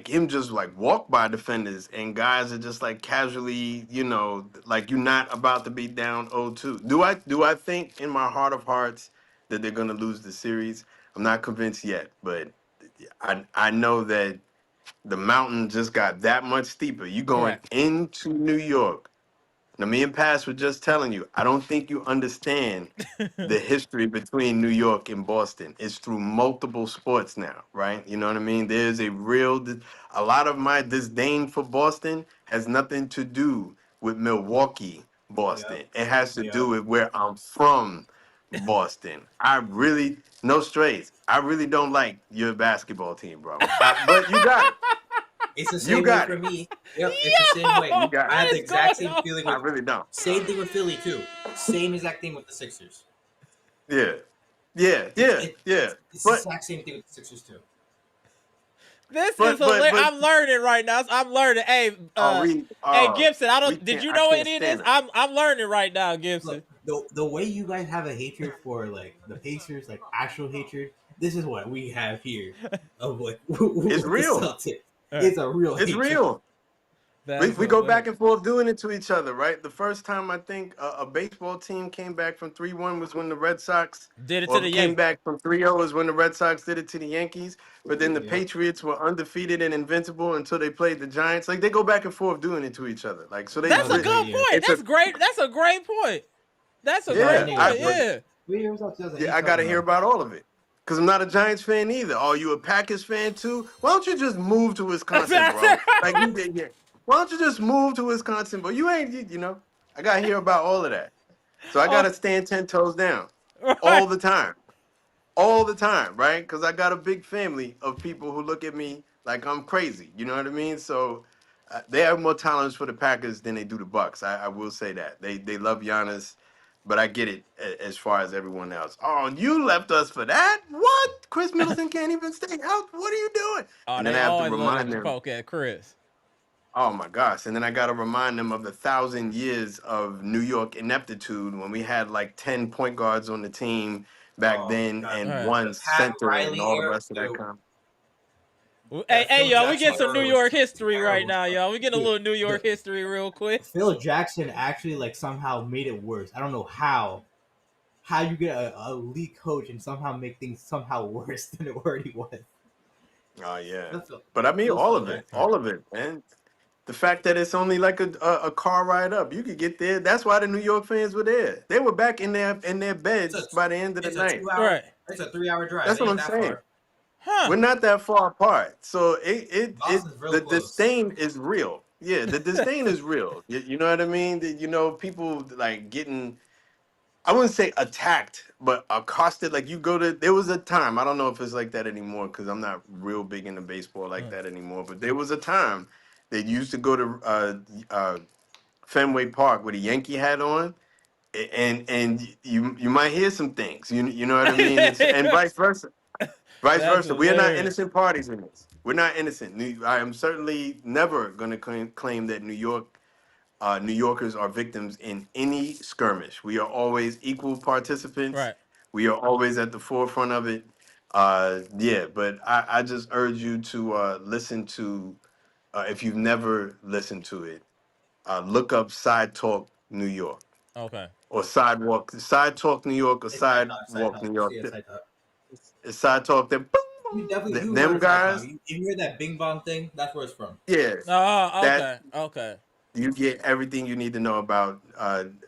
him just like walk by defenders and guys are just like casually, you know, like you're not about to be down 0-2. Do I think in my heart of hearts that they're gonna lose the series? I'm not convinced yet, but I know that the mountain just got that much steeper. You going Correct. into New York. Now me and Pass were just telling you, I don't think you understand the history between New York and Boston. It's through multiple sports now, right? You know what I mean? There's a lot of my disdain for Boston has nothing to do with Milwaukee, Boston. Yep. It has to do Yep. with where I'm from, Boston. No strays. I really don't like your basketball team, bro. But you got it. It's the You same way got for it. me. Yep, it's the same way. You Yo, got I it. what had the is exact going same on? feeling I with really don't. same thing with Philly too. Same exact thing with the Sixers. Yeah. Yeah, It's yeah, it, yeah. it's the But exact same thing with the Sixers too. This is but but hilarious. but I'm learning right now. I'm learning. oh we Hey oh Gibson. I we don't. Did can't you I know can't any of this? stand them. I'm learning right now, Gibson. Look, the way you guys have a hatred for like the Pacers, like actual hatred, this is what we have here of like It's with the real. Celtics. All right. It's a real It's hatred. real. That's We go back hilarious. and forth doing it to each other, right? The first time I think a baseball team came back from 3-1 was when the Red Sox, Did it to or the came Yankees. back from 3-0 was when the Red Sox did it to the Yankees. But then the Yep. Patriots were undefeated and invincible until they played the Giants. Like they go back and forth doing it to each other. Like so That That's was a a great good year. point. it's a That's great. That's a great point. That's a No, that great yeah. nigga was point. great. Yeah. What year was that? Yeah, 2008, I got to hear 2009. about all of it because I'm not a Giants fan either. Are you a Packers fan too? Why don't you just move to Wisconsin, bro? Like you did here. Why don't you just move to Wisconsin? But you ain't, you know. I got to hear about all of that, so I got Oh, to stand 10 toes down right. all the time, right? Because I got a big family of people who look at me like I'm crazy. You know what I mean? So they have more tolerance for the Packers than they do the Bucks. I will say that they love Giannis, but I get it as far as everyone else. Oh, you left us for that? What? Chris Middleton can't even stay out. What are you doing? Oh, And then they I have to always love remind to them. poke at Chris. Oh my gosh. And then I got to remind them of the 1,000 years of New York ineptitude when we had like 10 point guards on the team back Oh my then god, All and right. the one Pat center and Riley all the era. rest of that. Hey, that hey, Phil y'all, we Jackson get some era New was York history right terrible. now, y'all. We get a Dude, little New York the history real quick. Phil Jackson actually like somehow made it worse. I don't know how you get a elite coach and somehow make things somehow worse than it already was. Oh yeah, That's but I mean those Phil Jackson. all of it, man. The fact that it's only like a car ride up, you could get there. That's why the New York fans were there. They were back in their It's a beds by the end of the it's a night. 2 hour. Right. It's a 3 hour drive. That's It what ain't I'm that saying. far. Huh. We're not that far apart, so Boston's real the close. disdain is real. Yeah, the disdain is real. You know what I mean? People like getting, I wouldn't say attacked, but accosted. Like you go to, there was a time, I don't know if it's like that anymore because I'm not real big into baseball like Mm. that anymore, but there was a time that you used to go to Fenway Park with a Yankee hat on, and you might hear some things. You know what I mean? And vice versa. Vice That's versa. We are not hilarious. innocent parties in this. We're not innocent. I am certainly never going to claim that New Yorkers are victims in any skirmish. We are always equal participants. Right. We are always at the forefront of it. Yeah, but I just urge you to listen to, if you've never listened to it, look up Side Talk New York Okay. or Side Talk New York or It's side Sidewalk talk. New Just York. see a side talk. It's Side Talk. That You heard them of side talk. guys. You hear that Bing Bong thing? That's where it's from. Yeah, Oh, that okay. Okay. you get everything you need to know about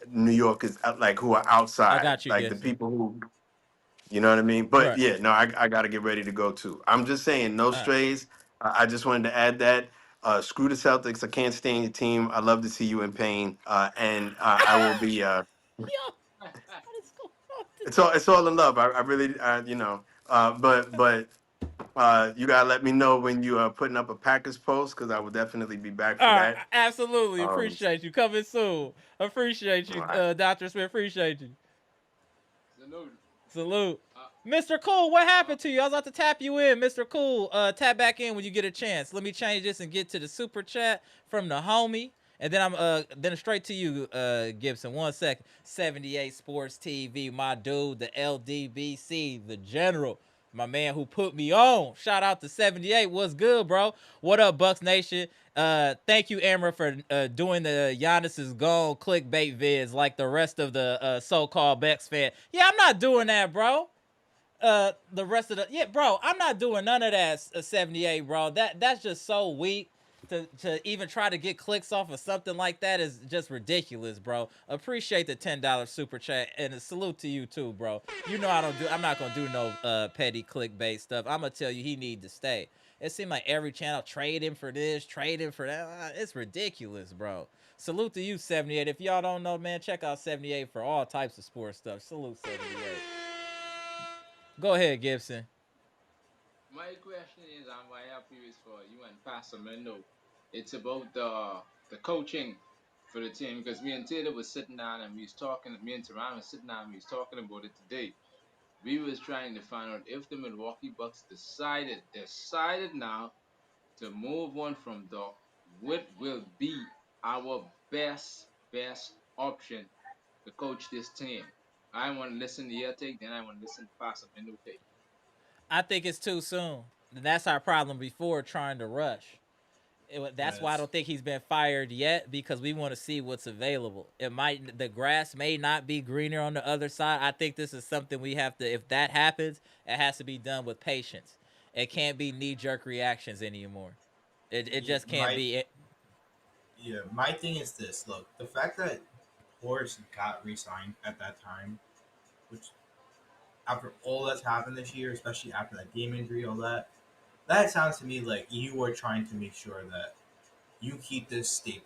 New Yorkers, like who are I outside, got you, like the Gibson. people who, you know what I mean. But Right. yeah, no, I got to get ready to go too. I'm just saying, no All right. strays. I just wanted to add that. Screw the Celtics. I can't stand your team. I love to see you in pain, and I will be. Yo, what is going on It's all in love. I really, but you gotta let me know when you are putting up a Packers post because I will definitely be back All for right, that. absolutely Um, appreciate you coming soon. Appreciate all you, right. Doctor Smith. Appreciate you. Salute. Salute. Uh, Mr. Cool, what uh, happened to you? I was about to tap you in, Mr. Cool. Tap back in when you get a chance. Let me change this and get to the super chat from the homie. And then I'm then straight to you, Gibson. 1 second. 78 Sports TV, my dude, the LDBC, the general. My man who put me on. Shout out to 78. What's good, bro? What up, Bucks Nation? Thank you, Amara, for doing the Giannis is gone clickbait vids like the rest of the so-called Bucks fan. Yeah, I'm not doing that, bro. The rest of the bro, I'm not doing none of that. 78, bro. That's just so weak. To even try to get clicks off of something like that is just ridiculous, bro. Appreciate the $10 super chat and a salute to you too, bro. You know I'm not gonna do no petty clickbait stuff. I'm gonna tell you he need to stay. It seemed like every channel trade him for this, trade him for that. It's ridiculous, bro. Salute to you, 78. If y'all don't know, man, check out 78 for all types of sports stuff. Salute, 78. Go ahead, Gibson. my question is, and my happy is for you and Pastor Mendo. It's about the coaching for the team because me and Taylor was sitting down and we was talking. Me and Teron was sitting down and we was talking about it today. We was trying to find out if the Milwaukee Bucks decided now to move on from Doc, what will be our best option to coach this team. I want to listen to your take, then I want to listen to Pastor Mendo take. I think it's too soon. That's our problem before trying to rush. That's why I Yes. don't think he's been fired yet because we want to see what's available. The grass may not be greener on the other side. I think this is something we have to, if that happens, it has to be done with patience. It can't be knee jerk reactions anymore. It Yeah, just can't be it. my thing is this. Look, the fact that Horace got re-signed at that time, which after all that's happened this year, especially after that game injury, all that, that sounds to me like you are trying to make sure that you keep this stable.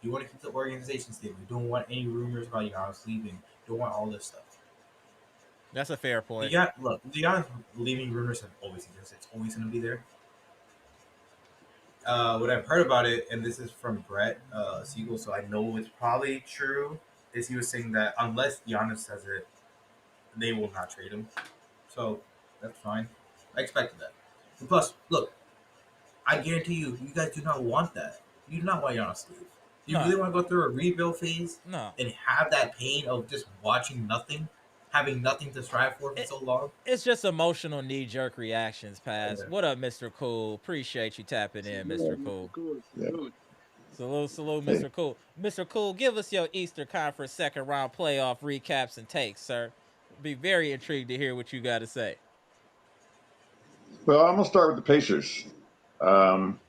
You want to keep the organization stable. You don't want any rumors about Giannis leaving. You don't want all this stuff. That's a fair point. The Giannis leaving rumors have always existed. It's always going to be there. What I've heard about it, and this is from Brett Siegel, so I know it's probably true, is he was saying that unless Giannis says it, they will not trade him. So that's fine. I expected that. And plus, look, I guarantee you, you guys do not want that. You do not want Giannis to leave. Do you No, really want to go through a rebuild phase no. and have that pain of just watching nothing? having nothing to strive for so long. It's just emotional knee jerk reactions, Pass. Yeah. What up, Mr. Cool? Appreciate you tapping in, Salute, Mr. Mr. Cool. Cool. Yeah. Salute. Salute, Hey, Mr. Cool. Mr. Cool, give us your Easter Conference second round playoff recaps and takes, sir. Be very intrigued to hear what you got to say. well, I'm gonna start with the Pacers. Um,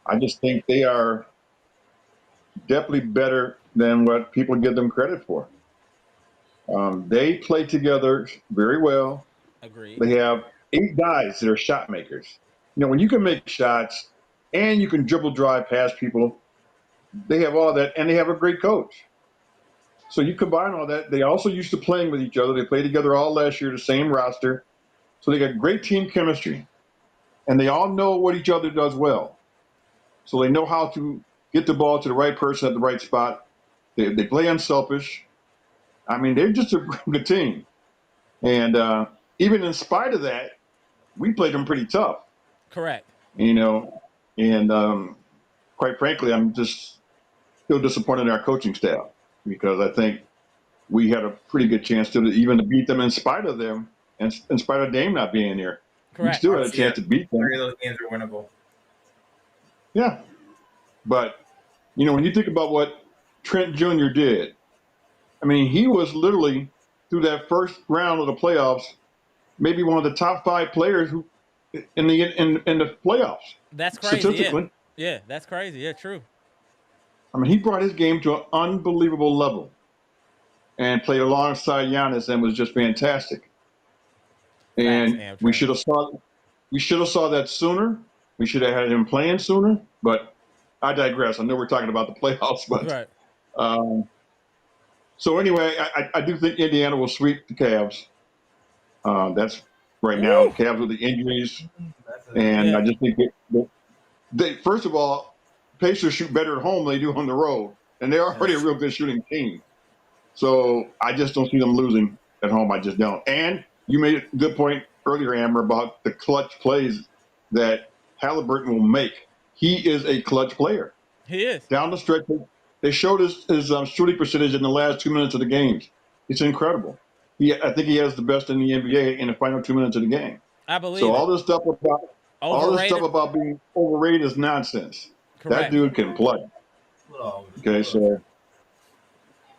I just think they are definitely better than what people give them credit for. They play together very well. Agreed. They have 8 guys that are shot makers. When you can make shots and you can dribble drive past people, they have all that, and they have a great coach. So you combine all that. They also used to playing with each other. They played together all last year, the same roster. So they got great team chemistry, and they all know what each other does well. So they know how to get the ball to the right person at the right spot. They play unselfish. I mean, they're just a good team. And even in spite of that, we played them pretty tough, Correct. you know. And quite frankly, I'm just still disappointed in our coaching staff because I think we had a pretty good chance to even to beat them in spite of them, and in spite of Dame not being there. We Correct. still had a Honestly, yeah, chance to beat them. 3 of those games are winnable. Yeah. But, when you think about what Trent Jr. did, I mean, he was literally, through that first round of the playoffs, maybe one of the top 5 players who in the playoffs, That's crazy. Yeah. statistically. Yeah, that's crazy. Yeah, true. I mean, he brought his game to an unbelievable level and played alongside Giannis and was just fantastic. Facts, And we Amtrak. should have saw that sooner. We should have had him playing sooner. But I digress. I know we're talking about the playoffs, but Right. um, so anyway, I do think Indiana will sweep the Cavs. That's right now. Woo! Cavs with the injuries, That's and Yeah. I just think they first of all, Pacers shoot better at home than they do on the road, and they're already a That's real good shooting team. So I just don't see them losing at home. I just don't. And you made a good point earlier, Amber, about the clutch plays that Halliburton will make. He is a clutch player. he is. Down the stretch, they showed his shooting percentage in the last 2 minutes of the games. It's incredible. I think he has the best in the NBA in the final 2 minutes of the game. I So believe it. all this stuff about being overrated is nonsense. That Correct. dude can play. Okay, so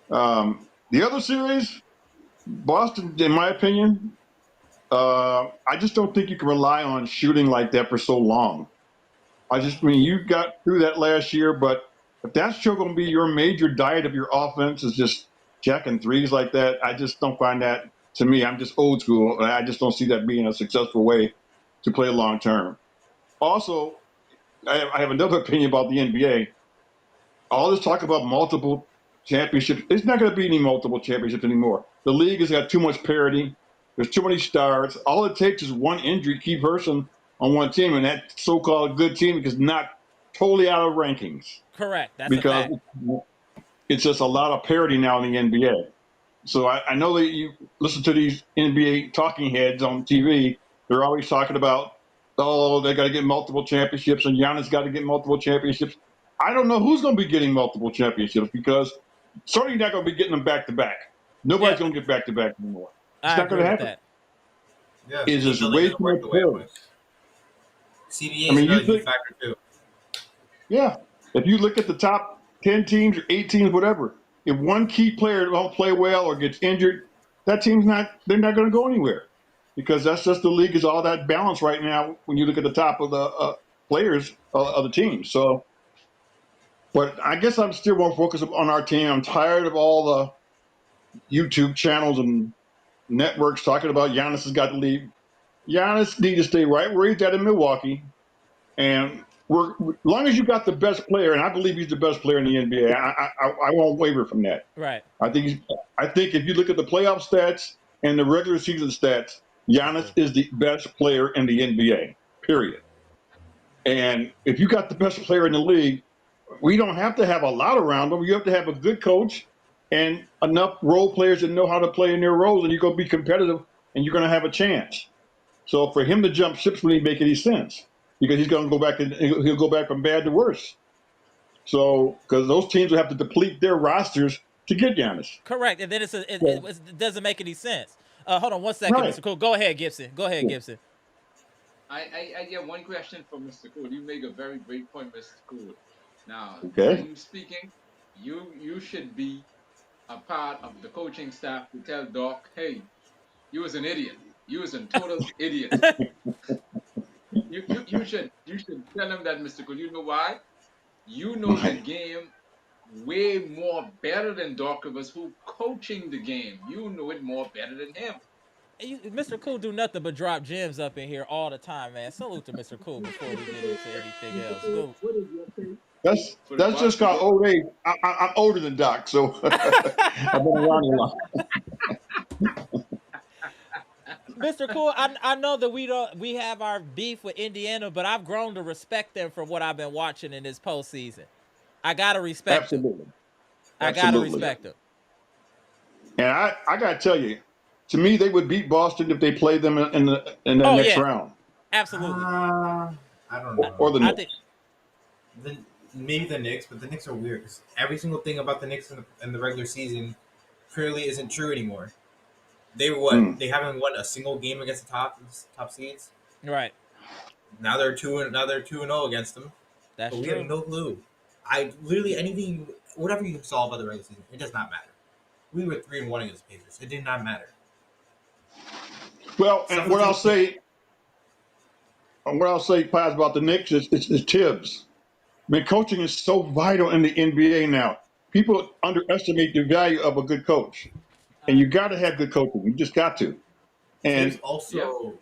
the other series, Boston, in my opinion, I just don't think you can rely on shooting like that for so long. I mean, you got through that last year, but if that's still going to be your major diet of your offense is just jacking threes like that, I just don't find that, to me, I'm just old school. And I just don't see that being a successful way to play long term. Also, I have another opinion about the NBA. All this talk about multiple championships, it's not going to be any multiple championships anymore. The league has got too much parity. There's too many stars. All it takes is one injury, key person on one team, and that so-called good team is not totally out of rankings Correct. That's a because fact. it's just a lot of parity now in the NBA. So I know that you listen to these NBA talking heads on TV. They're always talking about, oh, they got to get multiple championships, and Giannis got to get multiple championships. I don't know who's going to be getting multiple championships because certainly not going to be getting them back to back. Nobody's Yeah, going to get back to back anymore. It's I not going agree to with happen. that. Yeah, It's just building way doesn't too work much the way it parity. was. CBA I is mean, another you huge think, factor too. yeah, if you look at the top 10 teams or 8 teams, whatever, if one key player don't play well or gets injured, that team's they're not going to go anywhere because that's just the league is all that balance right now when you look at the top of the players of the team. So, but I guess I'm still more focused on our team. I'm tired of all the YouTube channels and networks talking about Giannis has got to leave. Giannis needs to stay right where he's at in Milwaukee. And as long as you got the best player, and I believe he's the best player in the NBA, I won't waver from that. Right. I think if you look at the playoff stats and the regular season stats, Giannis is the best player in the NBA. Period. And if you got the best player in the league, we don't have to have a lot around them. You have to have a good coach and enough role players that know how to play in their roles, and you're going to be competitive and you're going to have a chance. So for him to jump ships wouldn't make any sense because he's going to go back and he'll go back from bad to worse. So because those teams will have to deplete their rosters to get Giannis. Correct. And then So, it doesn't make any sense. Hold on 1 second, right. Mr. Cool. Go ahead, Gibson. Go ahead, Gibson. I get one question for Mr. Cole. You make a very great point, Mr. Cole. Now, Okay. him speaking, you should be a part of the coaching staff to tell Doc, hey, you was an idiot. You was a total idiot. You should tell him that, Mr. Cole. You know why? You know the Right. game way more better than Doc was who coaching the game. You know it more better than him. Mr. Cool do nothing but drop gems up in here all the time, man. Salute to Mr. Cool before we get into anything Mr. else. Cole, Go. what is your take for the That's just called basketball? old age. I'm older than Doc, so I've been around a lot. Mr. Cool, I know that we have our beef with Indiana, but I've grown to respect them for what I've been watching in this postseason. I gotta respect them. Absolutely. I gotta Absolutely. respect them. And I got to tell you, to me, they would beat Boston if they played them in the Oh next yeah, round absolutely. I don't or know. the I think Knicks. Maybe the Knicks, but the Knicks are weird because every single thing about the Knicks in the regular season clearly isn't true anymore. They were what? Mm. They haven't won a single game against the top seeds. right. Now they're 2-0 against them, That's but we have true. no clue. I literally anything, whatever you saw about the regular season, it does not matter. We were 3-1 against the Pacers. It did not matter. Well, Stuff and was in what I'll say, Paz, about the Knicks is Tibbs. I mean, coaching is so vital in the NBA now. People underestimate the value of a good coach, and you got to have good coaching. You just got to. Tibbs And Yep. also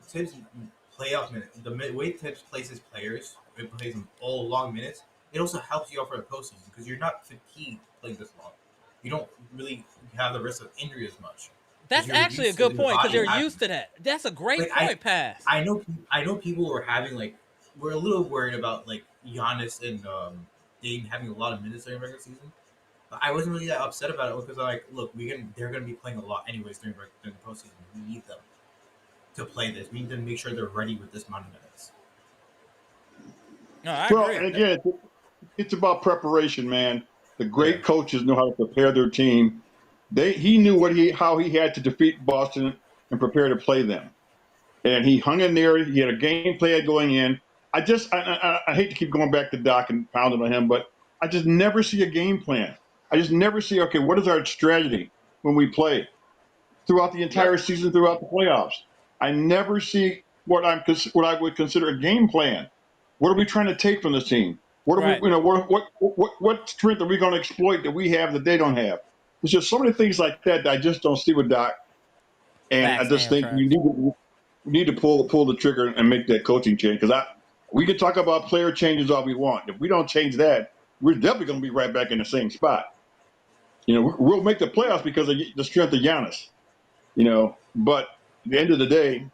Tibbs playoff minutes. Way Tibbs plays his players, it plays them all long minutes. It also helps you out for the postseason because you're not fatigued playing this long. You don't really have the risk of injury as much because That's you're actually a used to good your point because body they're having used it. to that. That's a great Like point, Pass. I know people were having like we're a little worried about like Giannis and Dame having a lot of minutes during regular season. But I wasn't really that upset about it because I'm like, look, they're gonna be playing a lot anyways during the postseason. We need them to play this. We need to make sure they're ready with this amount of minutes. No, I well, agree. and again, it's about preparation, man. The Yeah. great coaches know how to prepare their team. He knew how he had to defeat Boston and prepare to play them, and he hung in there. He had a game plan going in. I hate to keep going back to Doc and pounding on him, but I just never see a game plan. I just never see, okay, what is our strategy when we play throughout the Yep. entire season, throughout the playoffs? I never see what I would consider a game plan. What are we trying to take from this team? What are we, Right. you know, what strength are we going to exploit that we have that they don't have? There's just so many things like that I just don't see with Doc, and I Facts, just think Amtrak. we need to pull the trigger and make that coaching change because we can talk about player changes all we want. If we don't change that, we're definitely going to be right back in the same spot. You know, we'll make the playoffs because of the strength of Giannis. You know, but at the end of the day,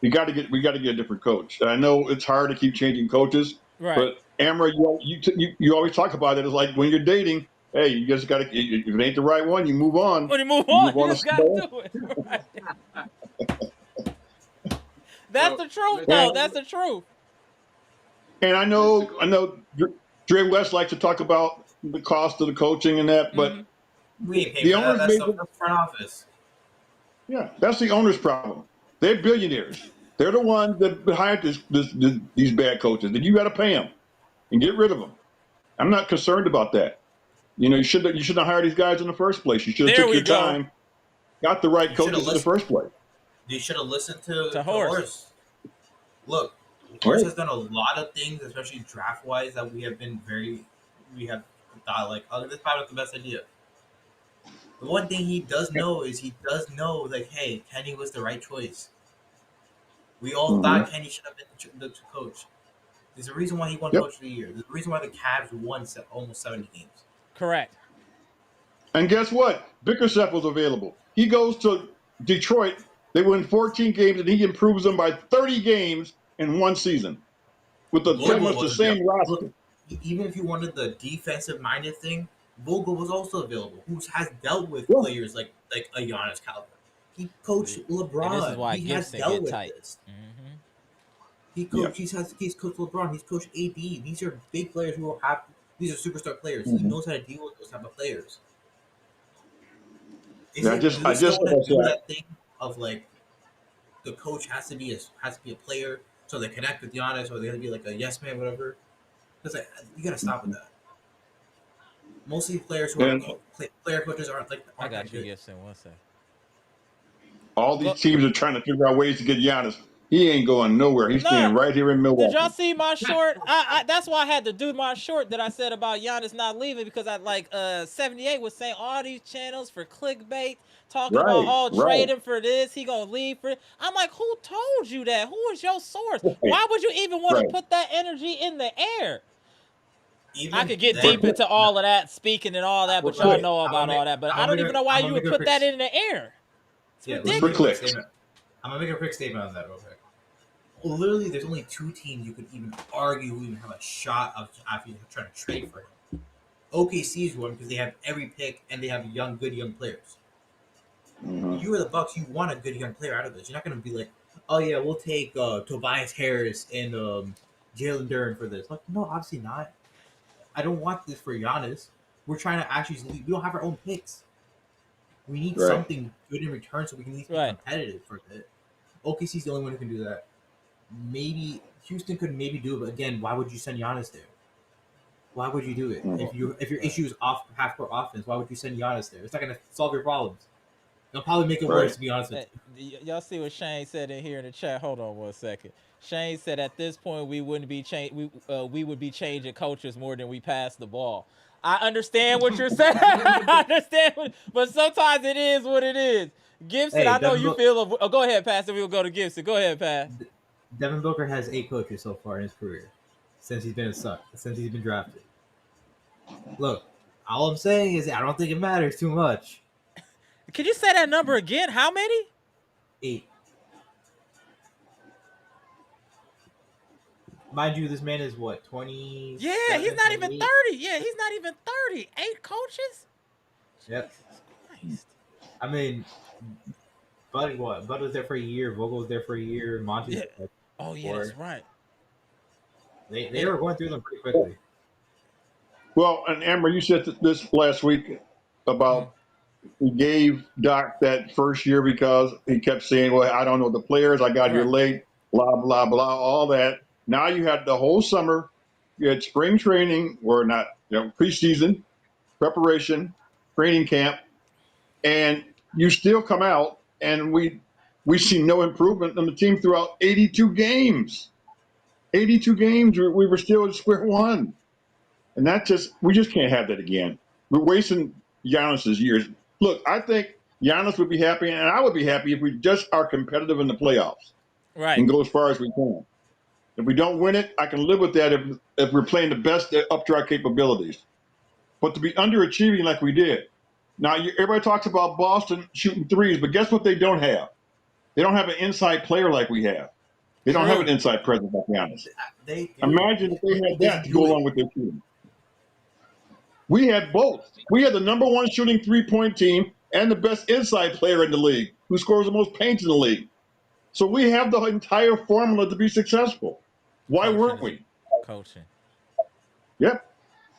we got to get a different coach. And I know it's hard to keep changing coaches, Right. but Amara, you always talk about it. It's like when you're dating. Hey, you just got to. If it ain't the right one, you move on. When you move You on, move you on to just gotta somebody else. do it. Right. That's So, the truth, Mr. though. And, That's Cole, the truth. and Mr. I Cole, know Dre West likes to talk about the cost of the coaching and that, but Hmm. We ain't paying the for that. owners That's made stuff. That's front office. yeah, that's the owner's problem. They're billionaires. They're the ones that hired these bad coaches. Then you got to pay them and get rid of them. I'm not concerned about that. You know, you should have hired these guys in the first place. You should have There took we your go. time, got the right You should have coaches in the listened. first place. You should have listened To to horse. Horse. Look, Horse Right. has done a lot of things, especially draft wise, that we have thought like, oh, this is probably not the best idea. The one thing he does know is he does know like, hey, Kenny was the right choice. We all thought Mm-hmm. Kenny should have been the coach. There's a reason why he won Yep. Coach of the Year. There's a reason why the Cavs won almost 70 games. Correct. And guess what? Bickerstaff was available. He goes to Detroit. They win 14 games, and he improves them by 30 games in one season with pretty Vogel much the was same available. Look, roster. even if you wanted the defensive minded thing, Vogel was also available, who has dealt with Yeah. players like a Giannis caliber. He coached And this is LeBron. why He has Gibson dealt get with tight. this. Hmm. Yeah. He's coached LeBron. He's coached AD. These are big players who have these are superstar players. He Mm-hmm. knows how to deal with those type of players. Is Yeah, I it? just Do they I still just want like I to do said, that thing of like the coach has to be a player, so they connect with Giannis, or they have to be like a yes man, whatever? Because like you gotta stop with that. Most of the players who are and player coaches I aren't that got you, good. Gibson. One sec. all Go. these teams are trying to figure out ways to get Giannis. He ain't going nowhere. He's Nah. staying right here in Did y'all Milwaukee. see my short? That's why I had to do my short that I said about Giannis not leaving, because I like 78 was saying all these channels for clickbait talking about, Right, oh, right, trade him for this, he gonna leave for it. I'm like, who told you that? Who is your source? right, Why would you even want to right. put that energy in the air? I Even could get then, deep But into all of that, speaking and all that, well, but look, y'all look, know I'm gonna about make all that. But I'm I gonna don't make even a know why I'm you gonna would make a put quick that in the air. It's yeah. Let me for make a quick ridiculous. clicks. statement. I'm gonna make a quick statement on that real quick. Well, literally, there's only two teams you could even argue who even have a shot of actually trying to trade for him. OKC is one because they have every pick and they have good young players. Hmm. You are the Bucks. You want a good young player out of this. You're not going to be like, oh yeah, we'll take Tobias Harris and Jalen Duren for this. Like, no, obviously not. I don't want this for Giannis. We're trying to actually. We don't have our own picks. We need Right. something good in return so we can at least be Right. competitive for it. OKC's the only one who can do that. Maybe Houston could maybe do it, but again, why would you send Giannis there? Why would you do it Mhm. if your Right. issue is off half court offense? Why would you send Giannis there? It's not going to solve your problems. It'll probably make it Right. worse. To be honest with Hey, y'all see what Shane said in here in the chat? Hold on one second. Shane said at this point we wouldn't be we would be changing coaches more than we pass the ball. I understand what you're saying. I understand, but sometimes it is what it is. you. Gibson, Hey, I know you feel. Oh, go ahead, Pastor. We'll go to Gibson. Go ahead, Pass. Devin Booker has 8 coaches so far in his career since he's been drafted. Look, all I'm saying is I don't think it matters too much. Can you say that number again? How many? 8, mind you, this man is what Yeah, he's 27, not even 28. 30. Yeah, he's not even 30. 8 coaches? Yep. Jesus Christ. I mean, Bud was there for a year. Vogel was there for a year. Monty Yeah. was there Oh yeah, that's before. right. They And were going through them pretty quickly. Well, and Amber, you said this last week mm, about he gave Doc that first year because he kept saying, "Well, I don't know the players. I got here right. late." Blah blah blah. All that. Now you had the whole summer. You had spring training, or not, preseason preparation, training camp, and you still come out and we see no improvement in the team throughout 82 games. 82 games, we were still at square one, and we just can't have that again. We're wasting Giannis's years. Look, I think Giannis would be happy, and I would be happy if we just are competitive in the playoffs Right. and go as far as we can. If we don't win it, I can live with that if we're playing the best up to our capabilities. But to be underachieving like we did. Now, everybody talks about Boston shooting threes, but guess what they don't have? They don't have an inside player like we have. They don't have an True. inside presence, to be honest. They do. Imagine if they He had that doesn't to go do it. along with their team. We had both. We had the number one shooting 3-point team and the best inside player in the league who scores the most paint in the league. So we have the entire formula to be successful. Why Coaching weren't is we? coaching. Yep.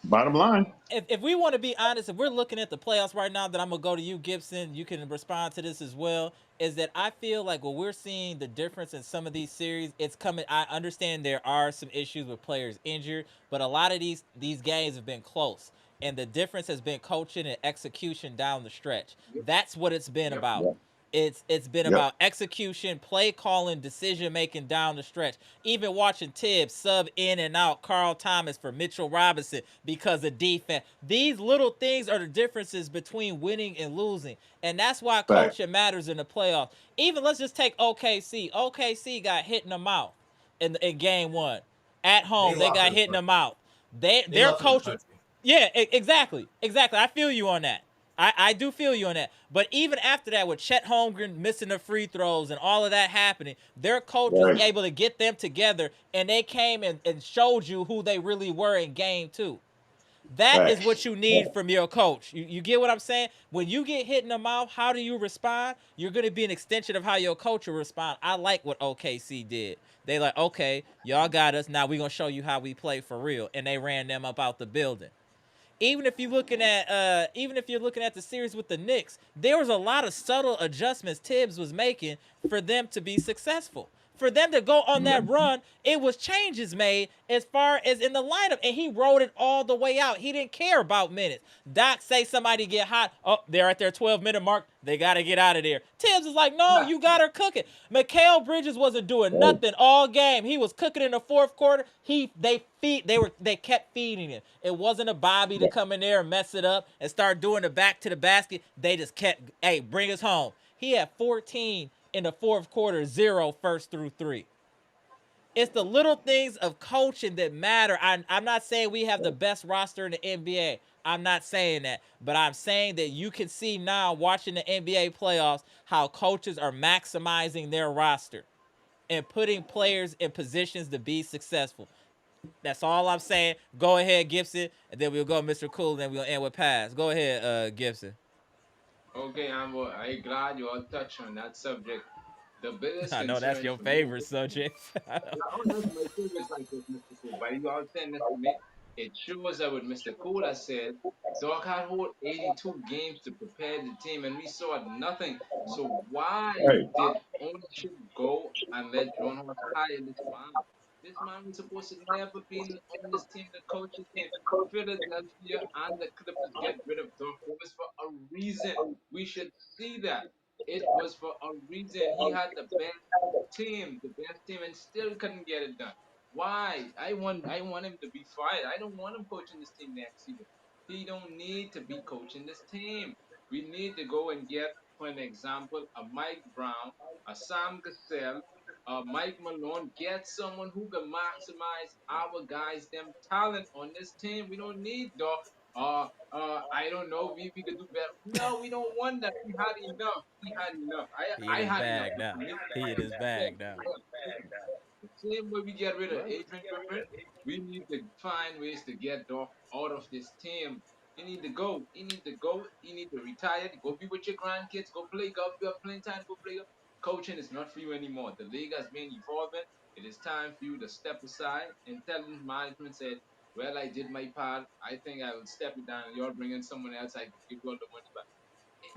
Bottom line. If we want to be honest, if we're looking at the playoffs right now, then I'm gonna go to you, Gibson. You can respond to this as well. Is that I feel like when we're seeing the difference in some of these series, it's coming. I understand there are some issues with players injured, but a lot of these games have been close, and the difference has been coaching and execution down the stretch. That's what it's been Yep. about. Yep. It's been Yep. about execution, play calling, decision making down the stretch. Even watching Tibbs sub in and out Carl Thomas for Mitchell Robinson because of defense. These little things are the differences between winning and losing, and that's why Fact. coaching matters in the playoffs. Even let's just take OKC. OKC got hit in the mouth in game one at They home. They lost got to the hit in the country. mouth. They Their lost to the coach. country. Yeah, exactly. Exactly. I feel you on that. I do feel you on that. But even after that, with Chet Holmgren missing the free throws and all of that happening, their coach was Right. able to get them together, and they came and showed you who they really were in game two. That is Facts. what you need from your coach. You get what I'm saying? When you get hit in the mouth, how do you respond? You're going to be an extension of how your coach will respond. I like what OKC did. They like, okay, y'all got us. Now we're going to show you how we play for real. And they ran them up out the building. Even if you're looking at the series with the Knicks, there was a lot of subtle adjustments Tibbs was making for them to be successful. For them to go on that run, it was changes made as far as in the lineup, and he rode it all the way out. He didn't care about minutes. Doc say somebody get hot, oh, they're at their 12-minute mark, they gotta get out of there. Tibbs is like, no, you got her cooking. Mikal Bridges wasn't doing nothing all game. He was cooking in the fourth quarter. They kept feeding him. It wasn't a Bobby to come in there and mess it up and start doing the back to the basket. They just kept, hey, bring us home. He had 14 in the fourth quarter, 0 first through 3. It's the little things of coaching that matter. I'm not saying we have the best roster in the NBA. I'm not saying that. But I'm saying that you can see now, watching the NBA playoffs, how coaches are maximizing their roster and putting players in positions to be successful. That's all I'm saying. Go ahead, Gibson, and then we'll go Mr. Cool, and then we'll end with pass. Go ahead, Gibson. Okay, I'm glad you all touched on that subject. The biggest I know that's concern your for me, favorite subject. oh, that's my favorite like this, Mr. Cool. But you all saying this to me, it shows that what Mr. Cool has said, Doc had hold 82 games to prepare the team, and we saw nothing. So why Hey, did ownership go and let John Horst hire this man? This man was supposed to never be on this team, the coaching team. Philadelphia and the Clippers get rid of Doc Rivers for a reason. We should see that. It was for a reason. He had the best team, and still couldn't get it done. Why? I want him to be fired. I don't want him coaching this team next season. He don't need to be coaching this team. We need to go and get, for an example, a Mike Brown, a Sam Cassell, a Mike Malone. Get someone who can maximize our guys' them talent on this team. We don't need dog. I don't know. We could do better. No, we don't want that. We had enough. We had enough. He in I his had enough. bag now. For me, He in his yeah, bag now. the same way we get rid of Adrian Griffin, we need to find ways to get Doc out of this team. He need to go. He need to go. He need to retire. Go be with your grandkids. Go play golf. You have plenty time. Go play golf. Coaching is not for you anymore. The league has been evolving. It is time for you to step aside. Intelligent management said, "Well, I did my part. I think I will step it down. You're bringing someone else. I give you all the money back."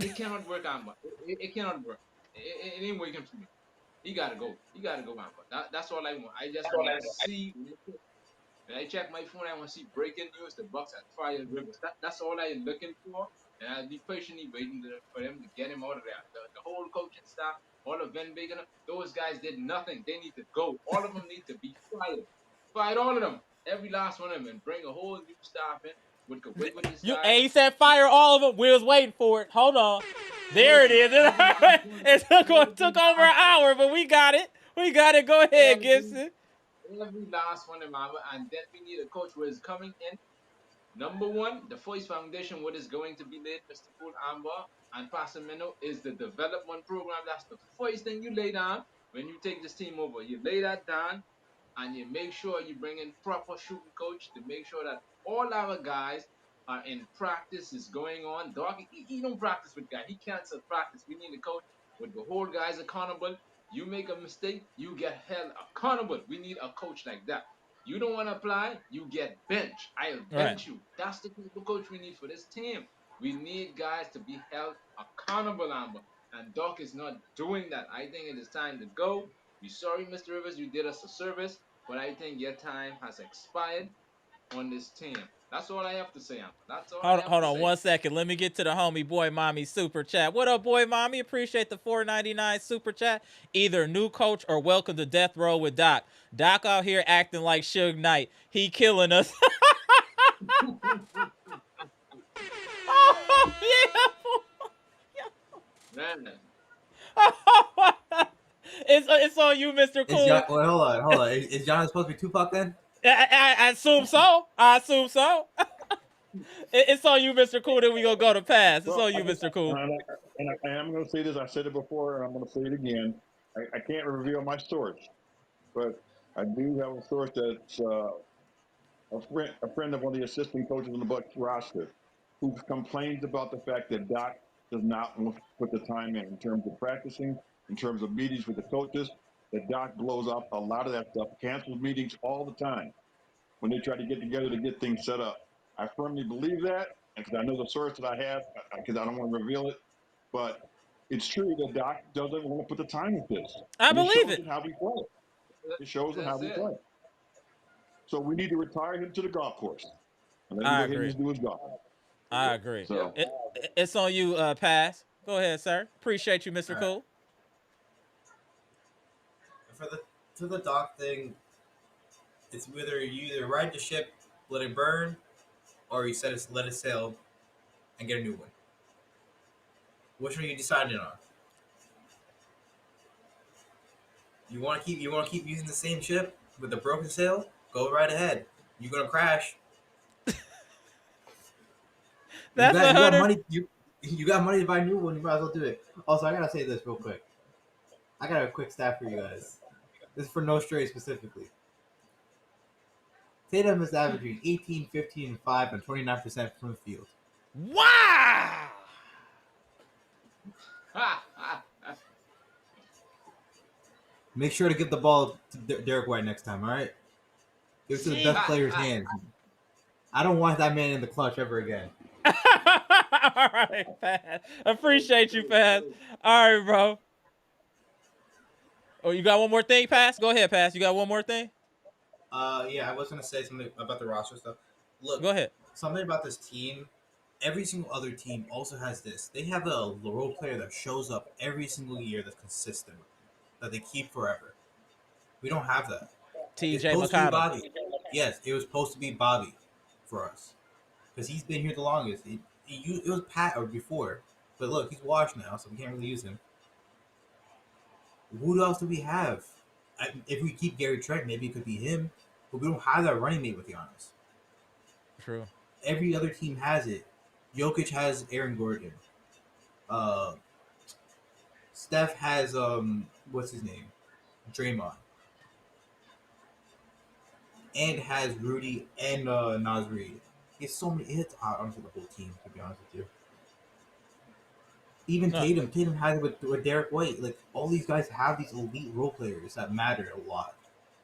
It cannot work, Amba. It cannot work. It ain't working for me. He gotta go. He gotta go, man. But that's all I want. I just want to see. When I check my phone, I want to see breaking news. The Bucks at fire Rivers. That's all I'm looking for. And I'll be patiently waiting for them to get him out of there. The whole coaching staff, all of Van Biggen, those guys did nothing. They need to go. All of them need to be fired. Fired all of them. Every last one of them, and bring a whole new staff in. We could work with these guys. He said fire all of them. We was waiting for it. Hold on. There it Listen, is. every last one of them. It Every took over an last one. hour, but we got it. We got it. Go ahead, Every Gibson. every last one of them, and then we need a coach who is coming in. Number one, the first foundation, what is going to be laid, Mr. Paul Amber and Pastor Meno, is the development program. That's the first thing you lay down when you take this team over. You lay that down and you make sure you bring in proper shooting coach to make sure that all our guys are in practice is going on. Dog, he don't practice with guys. He cancels practice. We need a coach with the whole guys accountable. You make a mistake, you get held accountable. We need a coach like that. You don't want to apply, you get bench. I'll Right. bench you. That's the type of coach we need for this team. We need guys to be held accountable, Amber. And Doc is not doing that. I think it is time to go. We're sorry, Mr. Rivers, you did us a service, but I think your time has expired on this team. That's all I have to say, Amber. That's all I have Hold to on say. 1 second. Let me get to the homie boy mommy super chat. What up, boy mommy? Appreciate the 4.99 super chat. Either new coach or welcome to death row with Doc. Doc out here acting like Suge Knight. He killing us. Oh, Man, yeah. It's on you, Mr. Is Cool. John? Wait, hold on. Is John supposed to be Tupac then? I assume so. I assume so. It's on you, Mr. Cool. Then we gonna go to pass. It's well, on you, Mr. Cool. I am going to say this. I said it before, and I'm going to say it again. I can't reveal my source, but I do have a source that's a friend of one of the assistant coaches on the Bucks roster, who complains about the fact that Doc does not want to put the time in terms of practicing, in terms of meetings with the coaches. That Doc blows up a lot of that stuff, cancels meetings all the time when they try to get together to get things set up. I firmly believe that, because I know the source that I have, because I don't want to reveal it. But it's true that Doc doesn't want to put the time into this, I and it believe shows it. in how we play. It shows in how That's we it. play. So we need to retire him to the golf course and let him I go ahead and agree. just do his golf. I agree. Yep. So It's on you, Pass. Go ahead, sir. Appreciate you, Mr. All right. Cool. For the dock thing, it's whether you either ride the ship, let it burn, or you let it sail and get a new one. Which one are you deciding on? You want to keep using the same ship with the broken sail? Go right ahead. You're gonna crash. That's a You got hundred. money you got money to buy a new one. You might as well do it. Also, I gotta say this real quick. I got a quick stat for you guys. This is for No Stray specifically. Tatum is averaging 18, 15, and 5 and 29% from the field. Wow. Make sure to give the ball to Derek White next time, all right? Give it to the best Jeez. player's hands. I don't want that man in the clutch ever again. All right, Pass. Appreciate you, Pass. All right, bro. Oh, you got one more thing, Pass? Go ahead, Pass. You got one more thing? Yeah, I was gonna say something about the roster stuff. Look, Go ahead. something about this team. Every single other team also has this. They have a role player that shows up every single year that's consistent, that they keep forever. We don't have that. It's TJ supposed to be McConnell. Bobby. Yes, it was supposed to be Bobby for us because he's been here the longest. It was Pat or before, but look, he's washed now, so we can't really use him. Who else do we have? If we keep Gary Trent, maybe it could be him, but we don't have that running mate with Giannis. True. Every other team has it. Jokic has Aaron Gordon. Uh, Steph has what's his name, Draymond, and has Rudy and Nas Reed. It's so many. It's honestly the whole team, to be honest with you. Even No, Tatum has it with Derek White. Like all these guys have these elite role players that matter a lot.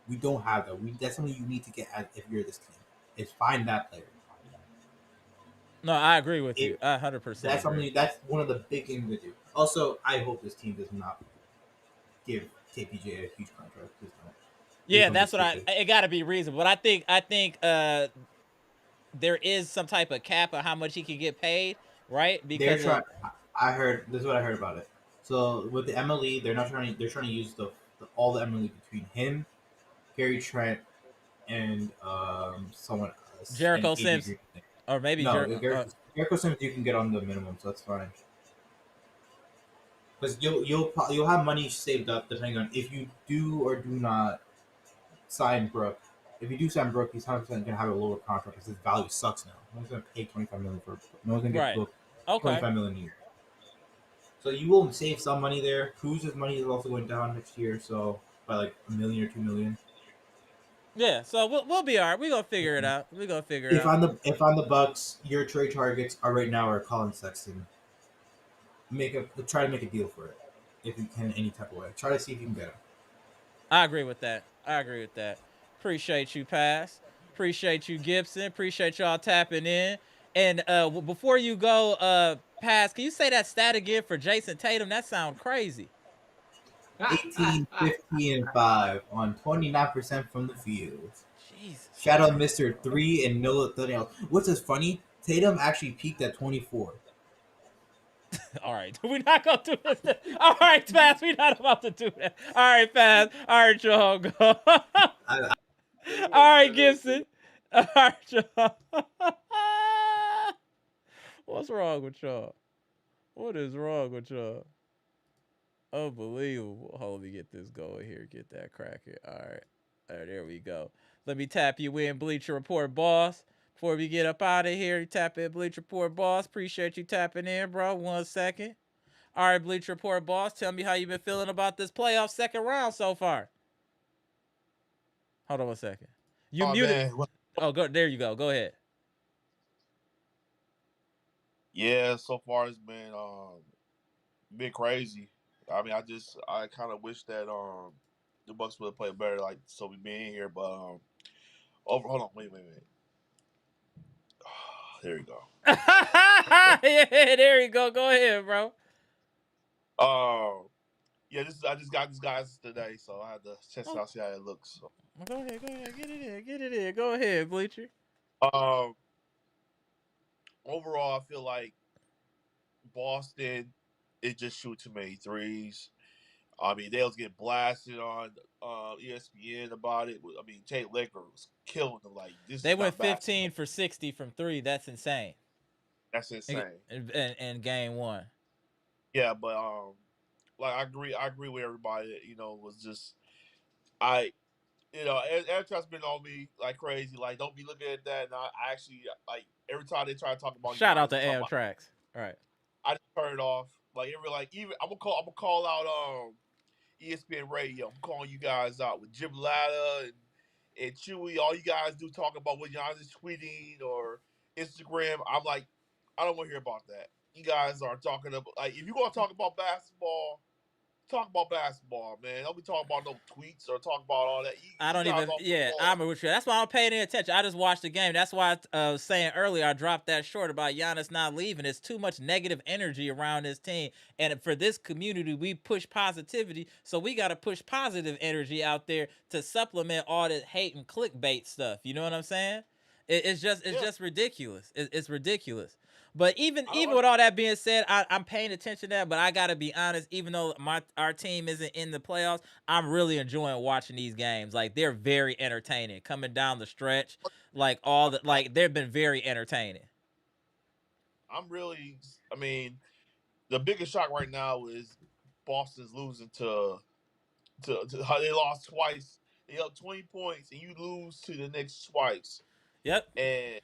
We don't have that. That's something you need to get at if you're this team. Is find that player. no, I agree with you. It, I 100% that's agree. something. That's one of the big things to do. Also, I hope this team does not give KPJ a huge contract. Please don't. Please Yeah, don't be that's what stupid. it got to be reasonable. But I think there is some type of cap of how much he can get paid, right? They're Because of trying. I heard this is what I heard about it. So with the MLE, they're not trying. They're trying to use all the MLE between him, Gary Trent, and someone else, and Jericho AD Sims Green. or maybe No, Jericho. Jericho Sims you can get on the minimum, so that's fine. Because you'll have money saved up depending on if you do or do not sign Brooke. If you do sign Brooke, he's 100% gonna have a lower contract because his value sucks now. No one's gonna pay 25 million for. No one's gonna get Right. Brooke Okay. 25 million a year. So you will save some money there. Cruz's money is also going down next year, so by like a million or 2 million. Yeah. So we'll be all right. We gonna figure it out. We gonna figure it If out. on the Bucks, your trade targets are right now are Colin Sexton. Try to make a deal for it if you can in any type of way. Try to see if you can get him. I agree with that. I agree with that. Appreciate you, Pass. Appreciate you, Gibson. Appreciate y'all tapping in. And before you go, Pass, can you say that stat again for Jason Tatum? That sounds crazy. 18, 15, and 5 on 29% from the field. Jesus. Shout out Mister 3 and nothing else. What's is funny? Tatum actually peaked at 24. All right, we're not gonna do this. All right, Pass, we're not about to do that. All right, Pass. All right, y'all go. I, All right, Gibson. All right, y'all. What's wrong with y'all? What is wrong with y'all? Unbelievable. Hold me get this going here. Get that cracking. All right. All right, there we go. Let me tap you in, Bleacher Report boss. Before we get up out of here, you tap in Bleacher Report boss. Appreciate you tapping in, bro. 1 second. All right, Bleacher Report boss. Tell me how you been feeling about this playoff second round so far. Hold on 1 second. You Oh muted. man, Oh, go. There you go. Go ahead. yeah. So far it's been crazy. I mean, I kind of wish that the Bucks would have played better, so we been in here. But over. Hold on, wait. There you go. Yeah, there you go. Go ahead, bro. Yeah, I just got these guys today, so I had to test Oh, out, see how it looks. So. go ahead. Go ahead. Get it in. Go ahead, Bleacher. Um, Overall, I feel like Boston it just shoot too many threes. I mean, they was getting blasted on ESPN about it. I mean, Tate Licker was killing them. Like, this They is went not 15 basketball. for 60 from three. That's insane. That's insane. In game one. Yeah, but like I agree with everybody. You know, was just I you know, Airtrap's been on me like crazy. Like, don't be looking at that. And I actually like every time they try to talk about Shout out Giannis to and talk about, Amtrak's. All right. I just turn it off. Like every like even I'm gonna call out ESPN Radio. I'm calling you guys out with Jim Latta and Chewy. All you guys do talk about what Giannis is tweeting or Instagram. I'm like, I don't want to hear about that. You guys are talking about like if you're gonna talk about basketball, talk about basketball, man. Don't be talking about no tweets or talk about all that. I You don't guys even. off the Yeah, ball. I'm with you. That's why I don't pay any attention. I just watched the game. That's why I was saying earlier I dropped that short about Giannis not leaving. It's too much negative energy around this team, and for this community, we push positivity. So we got to push positive energy out there to supplement all this hate and clickbait stuff. You know what I'm saying? It's Yeah, just ridiculous. It's ridiculous. But I even don't. with all that being said, I'm paying attention to that. But I gotta be honest, even though our team isn't in the playoffs, I'm really enjoying watching these games. Like they're very entertaining coming down the stretch. Like they've been very entertaining. I'm really. I mean, the biggest shock right now is Boston's losing to how they lost twice. They up 20 points and you lose to the Knicks twice. Yep. And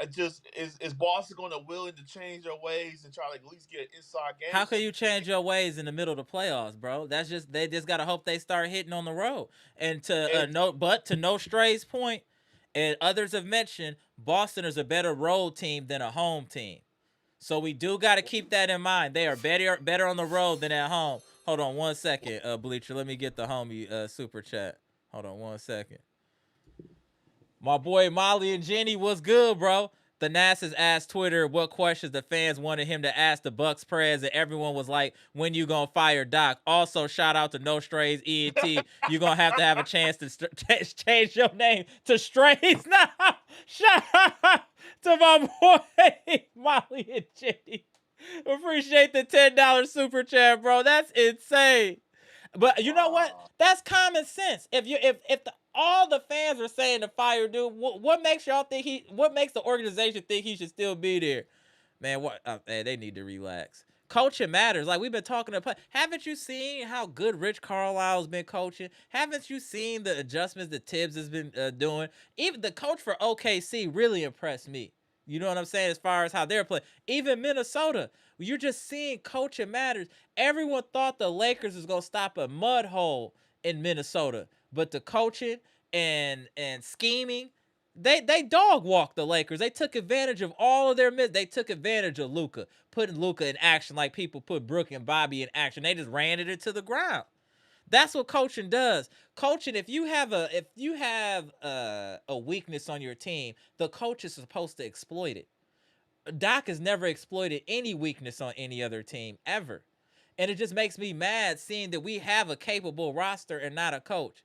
I just is Boston going to willing to change their ways and try to at least get an inside How game? can you change your ways in the middle of the playoffs, bro? That's just they just gotta hope they start hitting on the road. And And to no Stray's point, and others have mentioned, Boston is a better road team than a home team. So we do got to keep that in mind. They are better on the road than at home. Hold on one second, Bleacher. Let me get the homie super chat. Hold on one second. My boy Molly and Jenny, what's good, bro? The Nassas asked Twitter what questions the fans wanted him to ask the Bucks prez, and everyone was like, "When you gonna fire Doc?" Also, shout out to No Strays ENT. You gonna have a chance to change your name to Strays now. Shout out to my boy Molly and Jenny. Appreciate the $10 super chat, bro. That's insane. But you know what? wow, That's common sense. All the fans are saying to fire dude, what makes y'all think what makes the organization think he should still be there? Man, what? Man, they need to relax. Coaching matters. Like we've been talking about. Haven't you seen how good Rich Carlisle's been coaching? Haven't you seen the adjustments that Tibbs has been doing? Even the coach for OKC really impressed me. You know what I'm saying? As far as how they're playing. Even Minnesota, you're just seeing coaching matters. Everyone thought the Lakers was gonna stop a mud hole in Minnesota, but the coaching and scheming, they dog walked the Lakers. They took advantage of all of their They took advantage of Luka, putting Luka in action like people put Brooke and Bobby in action. They just ran it into the ground. That's what coaching does. Coaching, if you have a weakness on your team, the coach is supposed to exploit it. Doc has never exploited any weakness on any other team ever. And it just makes me mad seeing that we have a capable roster and not a coach.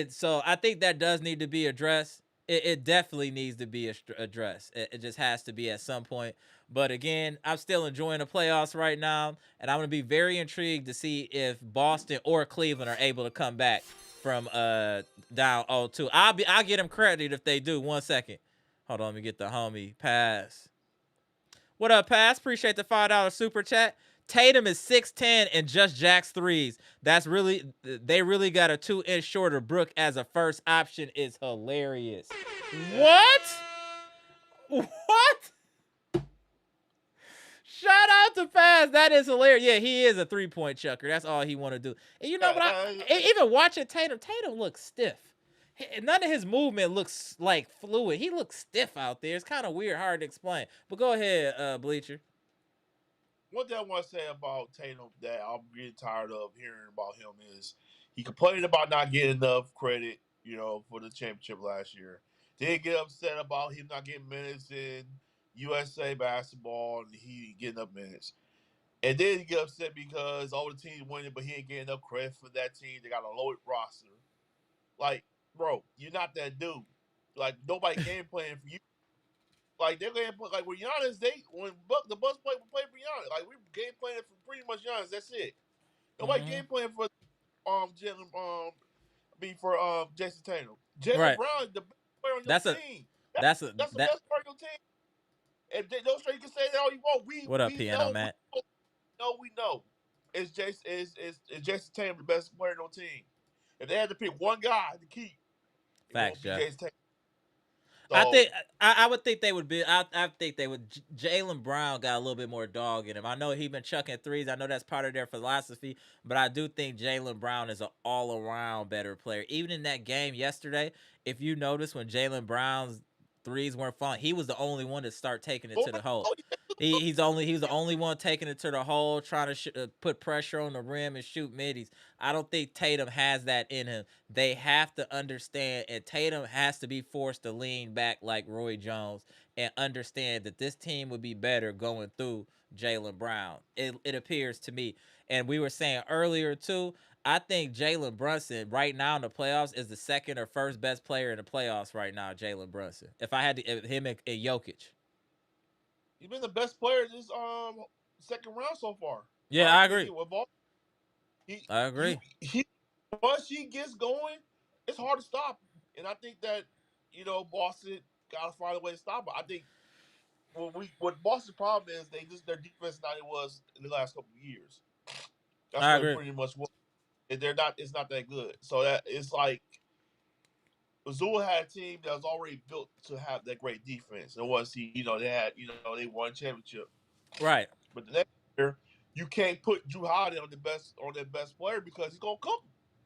So I think that does need to be addressed. It definitely needs to be addressed. It just has to be at some point. But again, I'm still enjoying the playoffs right now, and I'm gonna be very intrigued to see if Boston or Cleveland are able to come back from down 0-2. I'll get them credit if they do. 1 second. Hold on, let me get the homie Pass. What up, Pass? Appreciate the $5 super chat. Tatum is 6'10 and just jacks threes. They really got a 2 inch shorter. Brook as a first option is hilarious. yeah. What? What? Shout out to Pass. That is hilarious. Yeah, he is a 3-point chucker. That's all he want to do. And you know what? Even watching Tatum looks stiff. None of his movement looks like fluid. He looks stiff out there. It's kind of weird, hard to explain. But go ahead, Bleacher. One thing I want to say about Tatum that I'm getting tired of hearing about him is he complained about not getting enough credit, you know, for the championship last year. They get upset about him not getting minutes in USA basketball and he getting up minutes. And then he get upset because all the teams winning, but he ain't getting enough credit for that team. They got a loaded roster. Like, bro, you're not that dude. Like, nobody game playing for you. Like, they're game like with Giannis. The Bucks play for Giannis. Like, we game playing for pretty much Giannis. That's it. Nobody Mm-hmm. game playing for Jalen for Jason Tatum. Jalen Right. Brown is the best player on your That's a team. that's a That's the that. best player on your team. And those you can say that all you want. What up, piano Matt? We know. Is Jason Tatum the best player on the team? If they had to pick one guy to keep, it Facts, won't be Jeff. Jason Tatum. I So think I would think they would be. I think they would. Jalen Brown got a little bit more dog in him. I know he been chucking threes. I know that's part of their philosophy, but I do think Jalen Brown is an all around better player. Even in that game yesterday, if you notice when Jalen Brown's threes weren't falling, he was the only one to start taking it oh, to the hole. oh, He's the only one taking it to the hole, trying to put pressure on the rim and shoot middies. I don't think Tatum has that in him. They have to understand, and Tatum has to be forced to lean back like Roy Jones and understand that this team would be better going through Jalen Brown. It appears to me. And we were saying earlier too, I think Jalen Brunson right now in the playoffs is the second or first best player in the playoffs right now. Jalen Brunson. If I had to, him and Jokic. he's been the best player this second round so far, in Yeah, my I agree. opinion. With all he I agree. he once he gets going, it's hard to stop him. And I think that Boston got to find a way to stop him. I think what Boston's problem is they just their defense not it was in the last couple of years. That's I what it agree. pretty much was. And they're not. It's not that good. So that it's like Azul had a team that was already built to have that great defense. And once they had, they won a championship. Right. But the next year, you can't put Drew Holiday on their best player because he's gonna cook.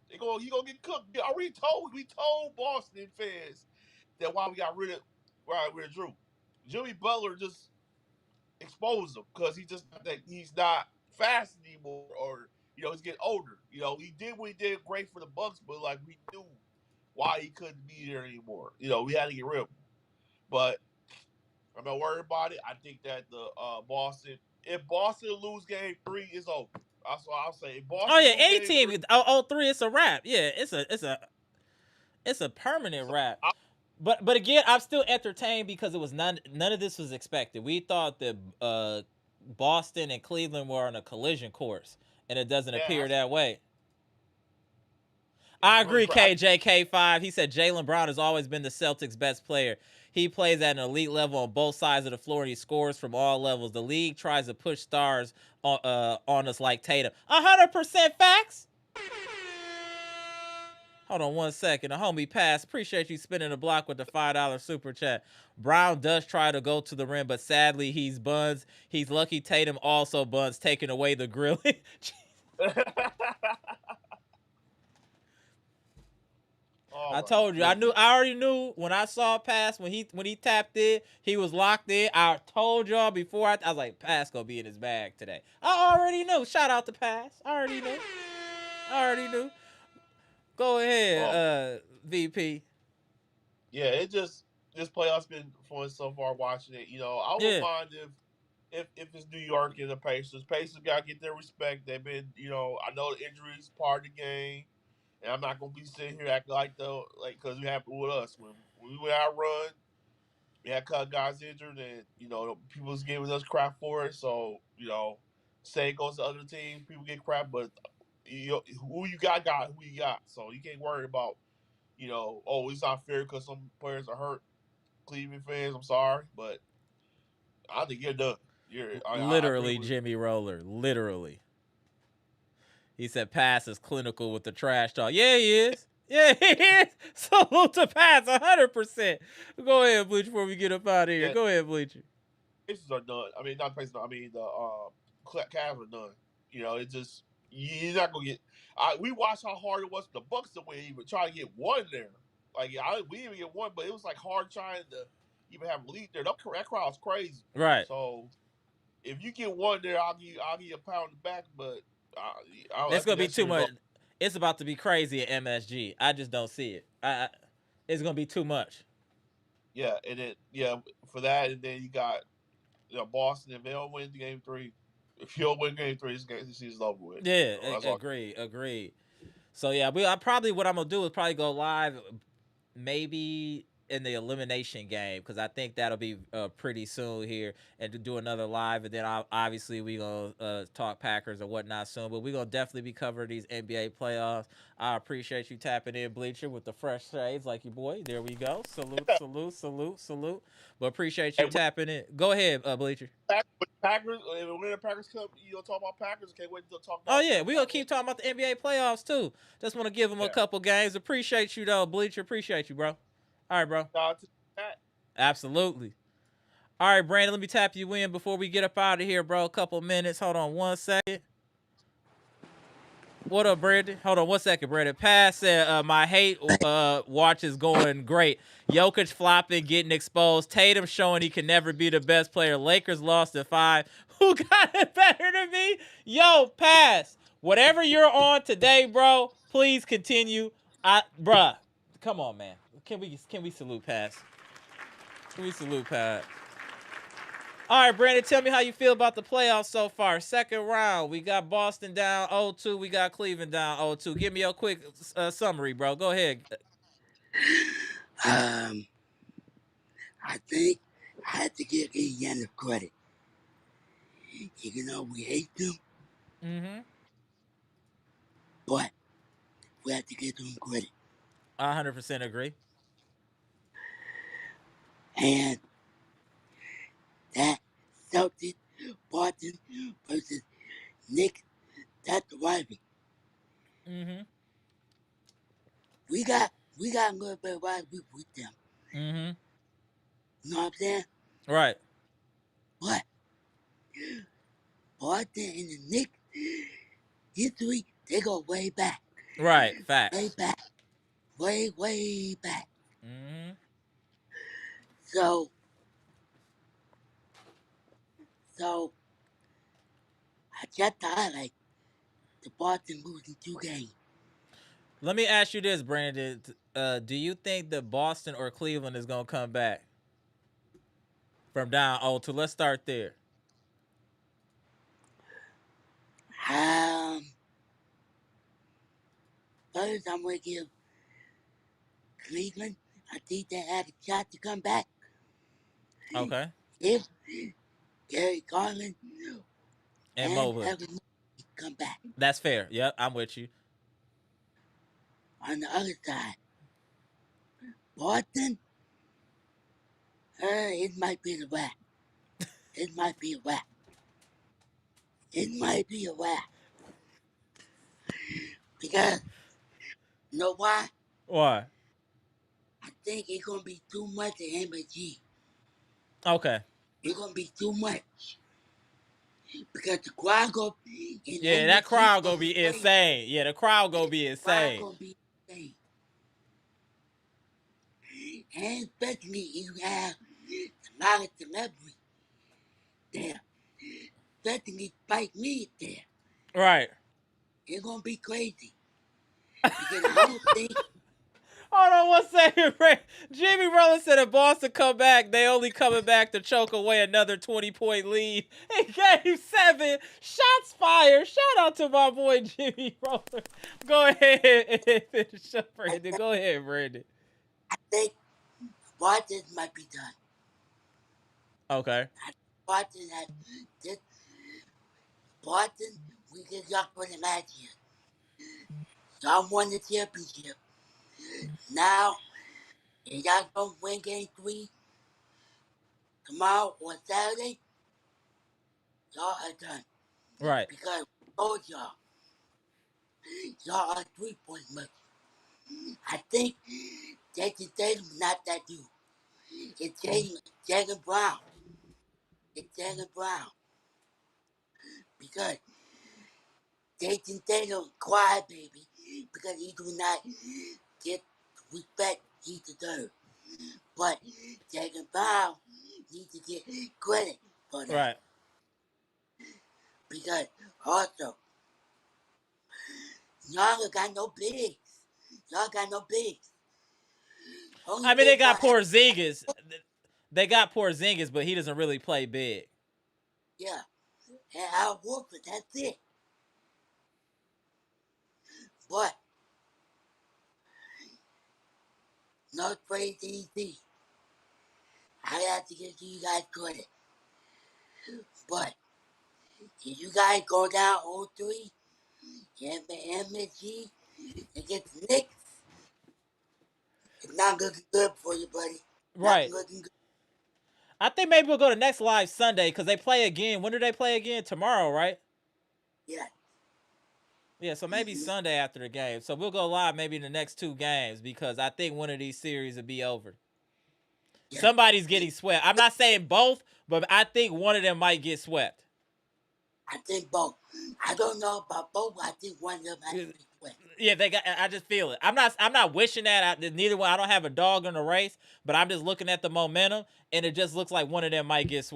He gonna get cooked. We told Boston fans that why we rid of Drew. Jimmy Butler just exposed him because he's not fast anymore, or he's getting older. He did what he did great for the Bucks, but like we knew why he couldn't be there anymore. We had to get rid of him. But I'm not worried about it. I think that the if Boston lose game 3, it's over. That's what I'll say. If Oh Boston yeah, lose any game team. 3, Oh, 03, it's a wrap. Yeah, it's a permanent so wrap. I, But again, I'm still entertained because it was none of this was expected. We thought that Boston and Cleveland were on a collision course, and it doesn't yeah, appear that way. it's I really agree, crazy. KJK5. He said Jalen Brown has always been the Celtics' best player. He plays at an elite level on both sides of the floor, and he scores from all levels. The league tries to push stars on us like Tatum. 100% facts. Hold on one second. A homie pass. Appreciate you spinning the block with the $5 super chat. Brown does try to go to the rim, but sadly he's buns. He's lucky Tatum also buns, taking away the grilling. Oh I my told you. goodness. I already knew when I saw a pass when he tapped in, he was locked in. I told y'all before I was like, pass gonna be in his bag today. I already knew. Shout out to pass. I already knew. I already knew. Go ahead, Um, VP. yeah, it just this playoff's been fun so far watching it. I wouldn't Yeah. mind if it's New York and the Pacers. Pacers gotta get their respect. They've been, I know the injuries part of the game. And I'm not gonna be sitting here acting because it happened with us when we went out run. We had cut guys injured, and people was giving us crap for it. So same goes to other teams. People get crap, but who you got who you got. So you can't worry about oh, it's not fair because some players are hurt. Cleveland fans, I'm sorry, but I think you're done. I agree Literally, with. Jimmy Roller. Literally. He said Pass is clinical with the trash talk. Yeah, he is. Yeah, he is. Salute to Pass, 100%. Go ahead, Bleach, before we get up out of here. Yeah, Go ahead, Bleacher. Pacers are done. I mean, not Pacers. I mean, the Cavs are done. It's just you're not gonna get. We watched how hard it was for the Bucks to win, even try to get one there. Like we didn't even get one, but it was like hard trying to even have a lead there. That crowd's crazy. Right. So if you get one there, I'll give you a pound back. But I It's gonna think be that too series much. over. It's about to be crazy at MSG. I just don't see it. It's gonna be too much. Yeah, and then for that, and then you got Boston. If they don't win game three, if you don't win game three, this season's over with. Yeah, So that's all. agree, agreed. So yeah, I probably what I'm gonna do is probably go live maybe in the elimination game because I think that'll be pretty soon here, and to do another live, and then obviously we gonna talk Packers or whatnot soon. But we gonna definitely be covering these NBA playoffs. I appreciate you tapping in, Bleacher, with the fresh shades like your boy. There we go. Salute, salute, salute, salute. But appreciate you And tapping in. Go ahead, Bleacher. Packers, when the Packers come, talk about Packers. Can't wait to talk Oh about yeah, them. we gonna keep talking about the NBA playoffs too. Just want to give them a Yeah. couple games. Appreciate you though, Bleacher. Appreciate you, bro. All right, bro. Shout out to that. Absolutely. All right, Brandon, let me tap you in before we get up out of here, bro. A couple minutes. Hold on 1 second. What up, Brandon? Hold on 1 second, Brandon. Pass said, my hate watch is going great. Jokic flopping, getting exposed. Tatum showing he can never be the best player. Lakers lost in 5. Who got it better than me? Yo, Pass. Whatever you're on today, bro, please continue. Bruh, come on, man. Can we salute Pass? Can we salute Pass? All right, Brandon, tell me how you feel about the playoffs so far. Second round, we got Boston down 0-2. We got Cleveland down 0-2. Give me a quick summary, bro. Go ahead. Um, I think I have to give Indiana credit. Even though we hate them, Mm-hmm. but we have to give them credit. I 100% agree. And that Celtics, Boston versus Knicks, that's the rivalry. Mm-hmm. We got a little bit of rivalry with them. Mm-hmm. You know what I'm saying? Right. But Boston and the Knicks history, they go way back. Right. Way Facts. back. Way back. Mm-hmm. So I just highlight the Boston losing 2 games. Let me ask you this, Brandon. Do you think that Boston or Cleveland is going to come back from down 0-2? Let's start there. Um, First I'm gonna give Cleveland. I think they had a shot to come back Okay. if Gary Garland And and Mobley. Evan Mobley come back. That's fair. Yep, I'm with you. On the other side, Boston, it might be the whack. It might be a whack. It might be a whack. Because, you know why? Why? I think it's gonna be too much of MSG. Okay. It's gonna be too much. Because the crowd go in Yeah, that MSG crowd gonna gonna be be crazy. insane. Yeah, the crowd gonna be The crowd insane. gonna be insane. And especially if you have a lot of celebrities there. Especially Spike Lee there. Right. It's gonna be crazy. Because I don't think Hold on 1 second, Ray. Jimmy Rollins said if Boston come back, they only coming back to choke away another 20-point lead in Game 7. Shots fired. Shout out to my boy Jimmy Rollins. Go ahead and finish up, Brandon. Go ahead, Brandon. I think Boston might be done. Okay. Boston has this Boston we get y'all for the last year. Y'all won the championship. Now if y'all don't win game 3 tomorrow or Saturday, y'all are done. Right. Because we told y'all are 3-point merchants. I think Jason Tatum not that dude. It's Jalen Brown. It's Jalen Brown. Because Jason Tatum quiet baby because he do not get respect he deserves. But Jalen Brown needs to get credit for that. Right. Because also, y'all got no bigs. Y'all got no bigs. Only I mean, they thing got I have, Porzingis. They got Porzingis, but he doesn't really play big. yeah, and Al Wolford, that's it. But not crazy easy. I have to give you guys credit. But if you guys go down 0-3 and the MSG against the Knicks, it's not looking good for you, buddy. Not Right. looking good. I think maybe we'll go to next live Sunday because they play again. When do they play again? Tomorrow, right? Yeah. Yeah, so maybe Sunday after the game. So we'll go live maybe in the next two games because I think one of these series will be over. Yeah. Somebody's getting swept. I'm not saying both, but I think one of them might get swept. I think both. I don't know about both. I think one of them has to be quick. Yeah, they got. I just feel it. I'm not wishing that. Neither one. I don't have a dog in the race, but I'm just looking at the momentum, and it just looks like one of them might get.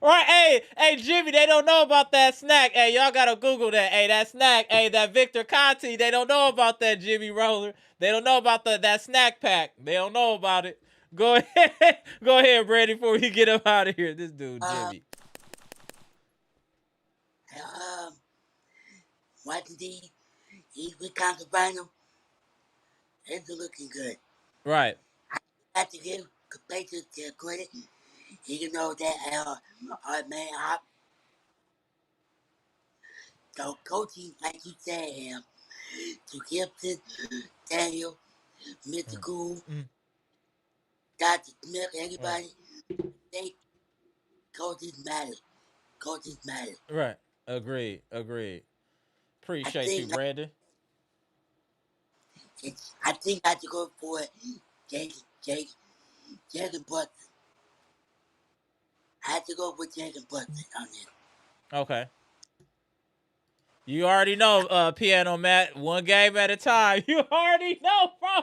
Right, hey, Jimmy, they don't know about that snack. Hey, y'all gotta Google that. Hey, that snack. Hey, that Victor Conti. They don't know about that Jimmy Roller. They don't know about that snack pack. They don't know about it. Go ahead, go ahead, Brady, before we get up out of here. This dude, Um, Jimmy. um, watching these we can't combine them. It's looking good. Right. I have to give Patriots their credit. Even though that our man up. So coaching, like you said, him to Gibson, Daniel, Mr. Mm. Cool, Mm. Dr. Smith, Right. everybody, they coaches matter. Coaches matter. Right. Agreed. Agreed. I Appreciate you, think Brandon. I think I have to go for it. Jacob Butler. I have to go with Jacob Butler on this. Okay. You already know, Piano Matt. One game at a time. You already know, bro.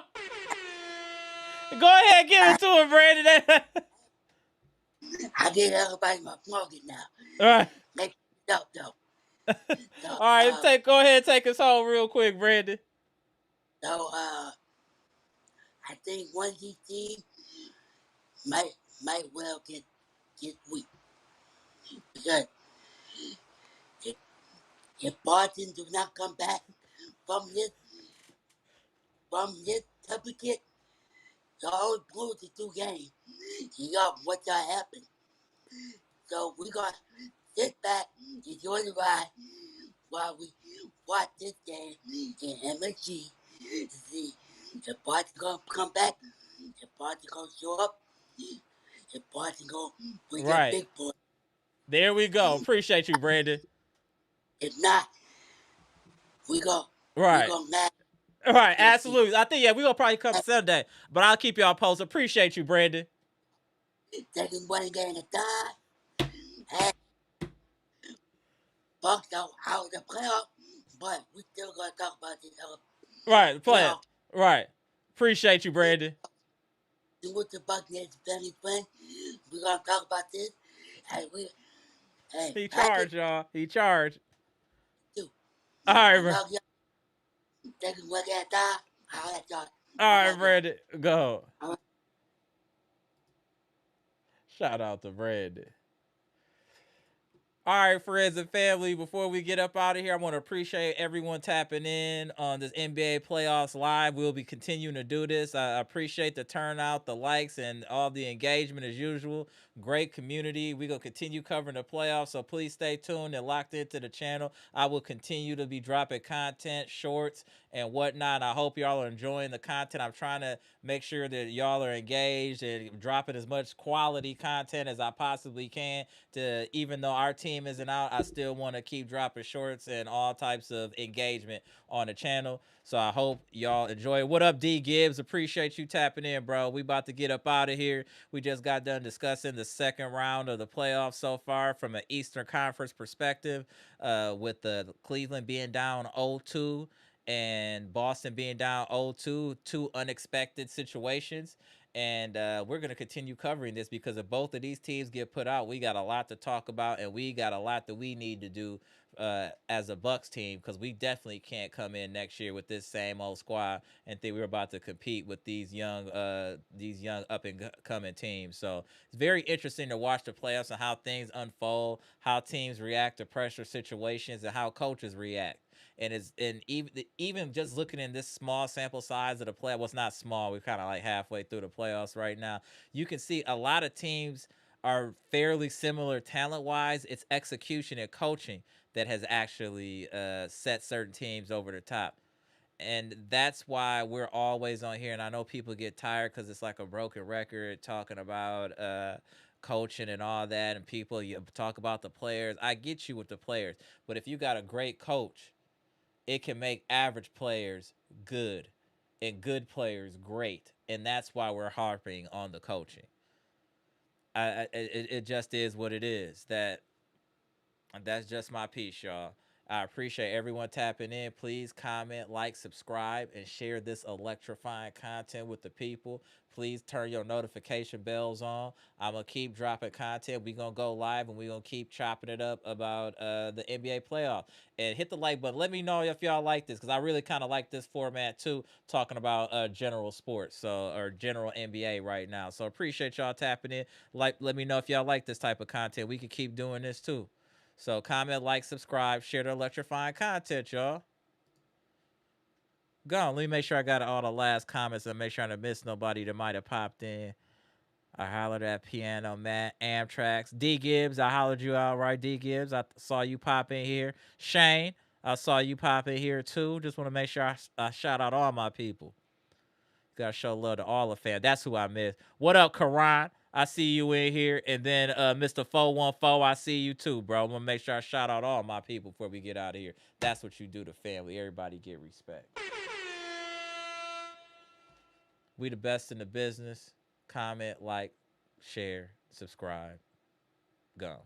Go ahead, give I, it to him, Brandon. I get everybody my plug now. All right. Make it up though. So All right. Go ahead, take us home real quick, Brandon. so I think one of these teams might well get weak because if, if Boston do not come back from this certificate, y'all lose the two games. You got what that happened. So we got to sit back, enjoy the ride while we watch this game in MSG to see if Boston gonna come back, if Boston gonna show up, if Boston gonna bring that Right. big boy. There we go. Appreciate you, Brandon. If not, we go we Right. gonna match All right. this season. Absolutely. I think, yeah, we gonna probably come Sunday, but I'll keep y'all posted. Appreciate you, Brandon. Taking one game at a time. And Bucks out of the playoff, but we still gonna talk about this Right. Play it. playoff. Right. Appreciate you, Brandon. With the Buccaneers family friend, we gonna talk about this. Hey, He Patrick, charged, y'all. He charged. too. All right, I bro. love y'all. Taking one game at a time. I'll let y'all. All I right, love y'all. Brandon. Go. All right. Shout out to Brandon. All right, friends and family, before we get up out of here, I want to appreciate everyone tapping in on this NBA Playoffs Live. We'll be continuing to do this. I appreciate the turnout, the likes, and all the engagement as usual. Great community. We're going to continue covering the playoffs, so please stay tuned and locked into the channel. I will continue to be dropping content, shorts, and whatnot. I hope y'all are enjoying the content. I'm trying to make sure that y'all are engaged and dropping as much quality content as I possibly can to, even though our team isn't out, I still want to keep dropping shorts and all types of engagement on the channel. So I hope y'all enjoy it. What up, D Gibbs? Appreciate you tapping in, bro. We about to get up out of here. We just got done discussing the second round of the playoffs so far from an Eastern Conference perspective, with the Cleveland being down 0-2 and Boston being down 0-2, two unexpected situations. And we're going to continue covering this because if both of these teams get put out, we got a lot to talk about and we got a lot that we need to do as a Bucks team, because we definitely can't come in next year with this same old squad and think we're about to compete with these young up and coming teams. So it's very interesting to watch the playoffs and how things unfold, how teams react to pressure situations, and how coaches react. And even just looking in this small sample size of the play, well, it's not small. We're kind of like halfway through the playoffs right now. You can see a lot of teams are fairly similar talent wise. It's execution and coaching that has actually set certain teams over the top. And that's why we're always on here. And I know people get tired because it's like a broken record talking about coaching and all that. And people, you talk about the players. I get you with the players. But if you got a great coach, it can make average players good and good players great. And that's why we're harping on the coaching. It just is what it is. That's just my piece, y'all. I appreciate everyone tapping in. Please comment, like, subscribe, and share this electrifying content with the people. Please turn your notification bells on. I'm going to keep dropping content. We're going to go live and we're going to keep chopping it up about the NBA playoff. And hit the like button. Let me know if y'all like this, because I really kind of like this format too, talking about general sports, or general NBA right now. So appreciate y'all tapping in. Let me know if y'all like this type of content. We can keep doing this too. So comment, like, subscribe, share the electrifying content, y'all. Go on. Let me make sure I got all the last comments and make sure I didn't miss nobody that might have popped in. I hollered at Piano Matt, Amtrax, D Gibbs. I hollered you out, right, D Gibbs. I saw you pop in here. Shane, I saw you pop in here too. Just want to make sure I shout out all my people. Gotta show love to all the fans. That's who I miss. What up, Karan? I see you in here. And then Mr. 414, I see you too, bro. I'm gonna make sure I shout out all my people before we get out of here. That's what you do to family. Everybody get respect. We the best in the business. Comment, like, share, subscribe. Go.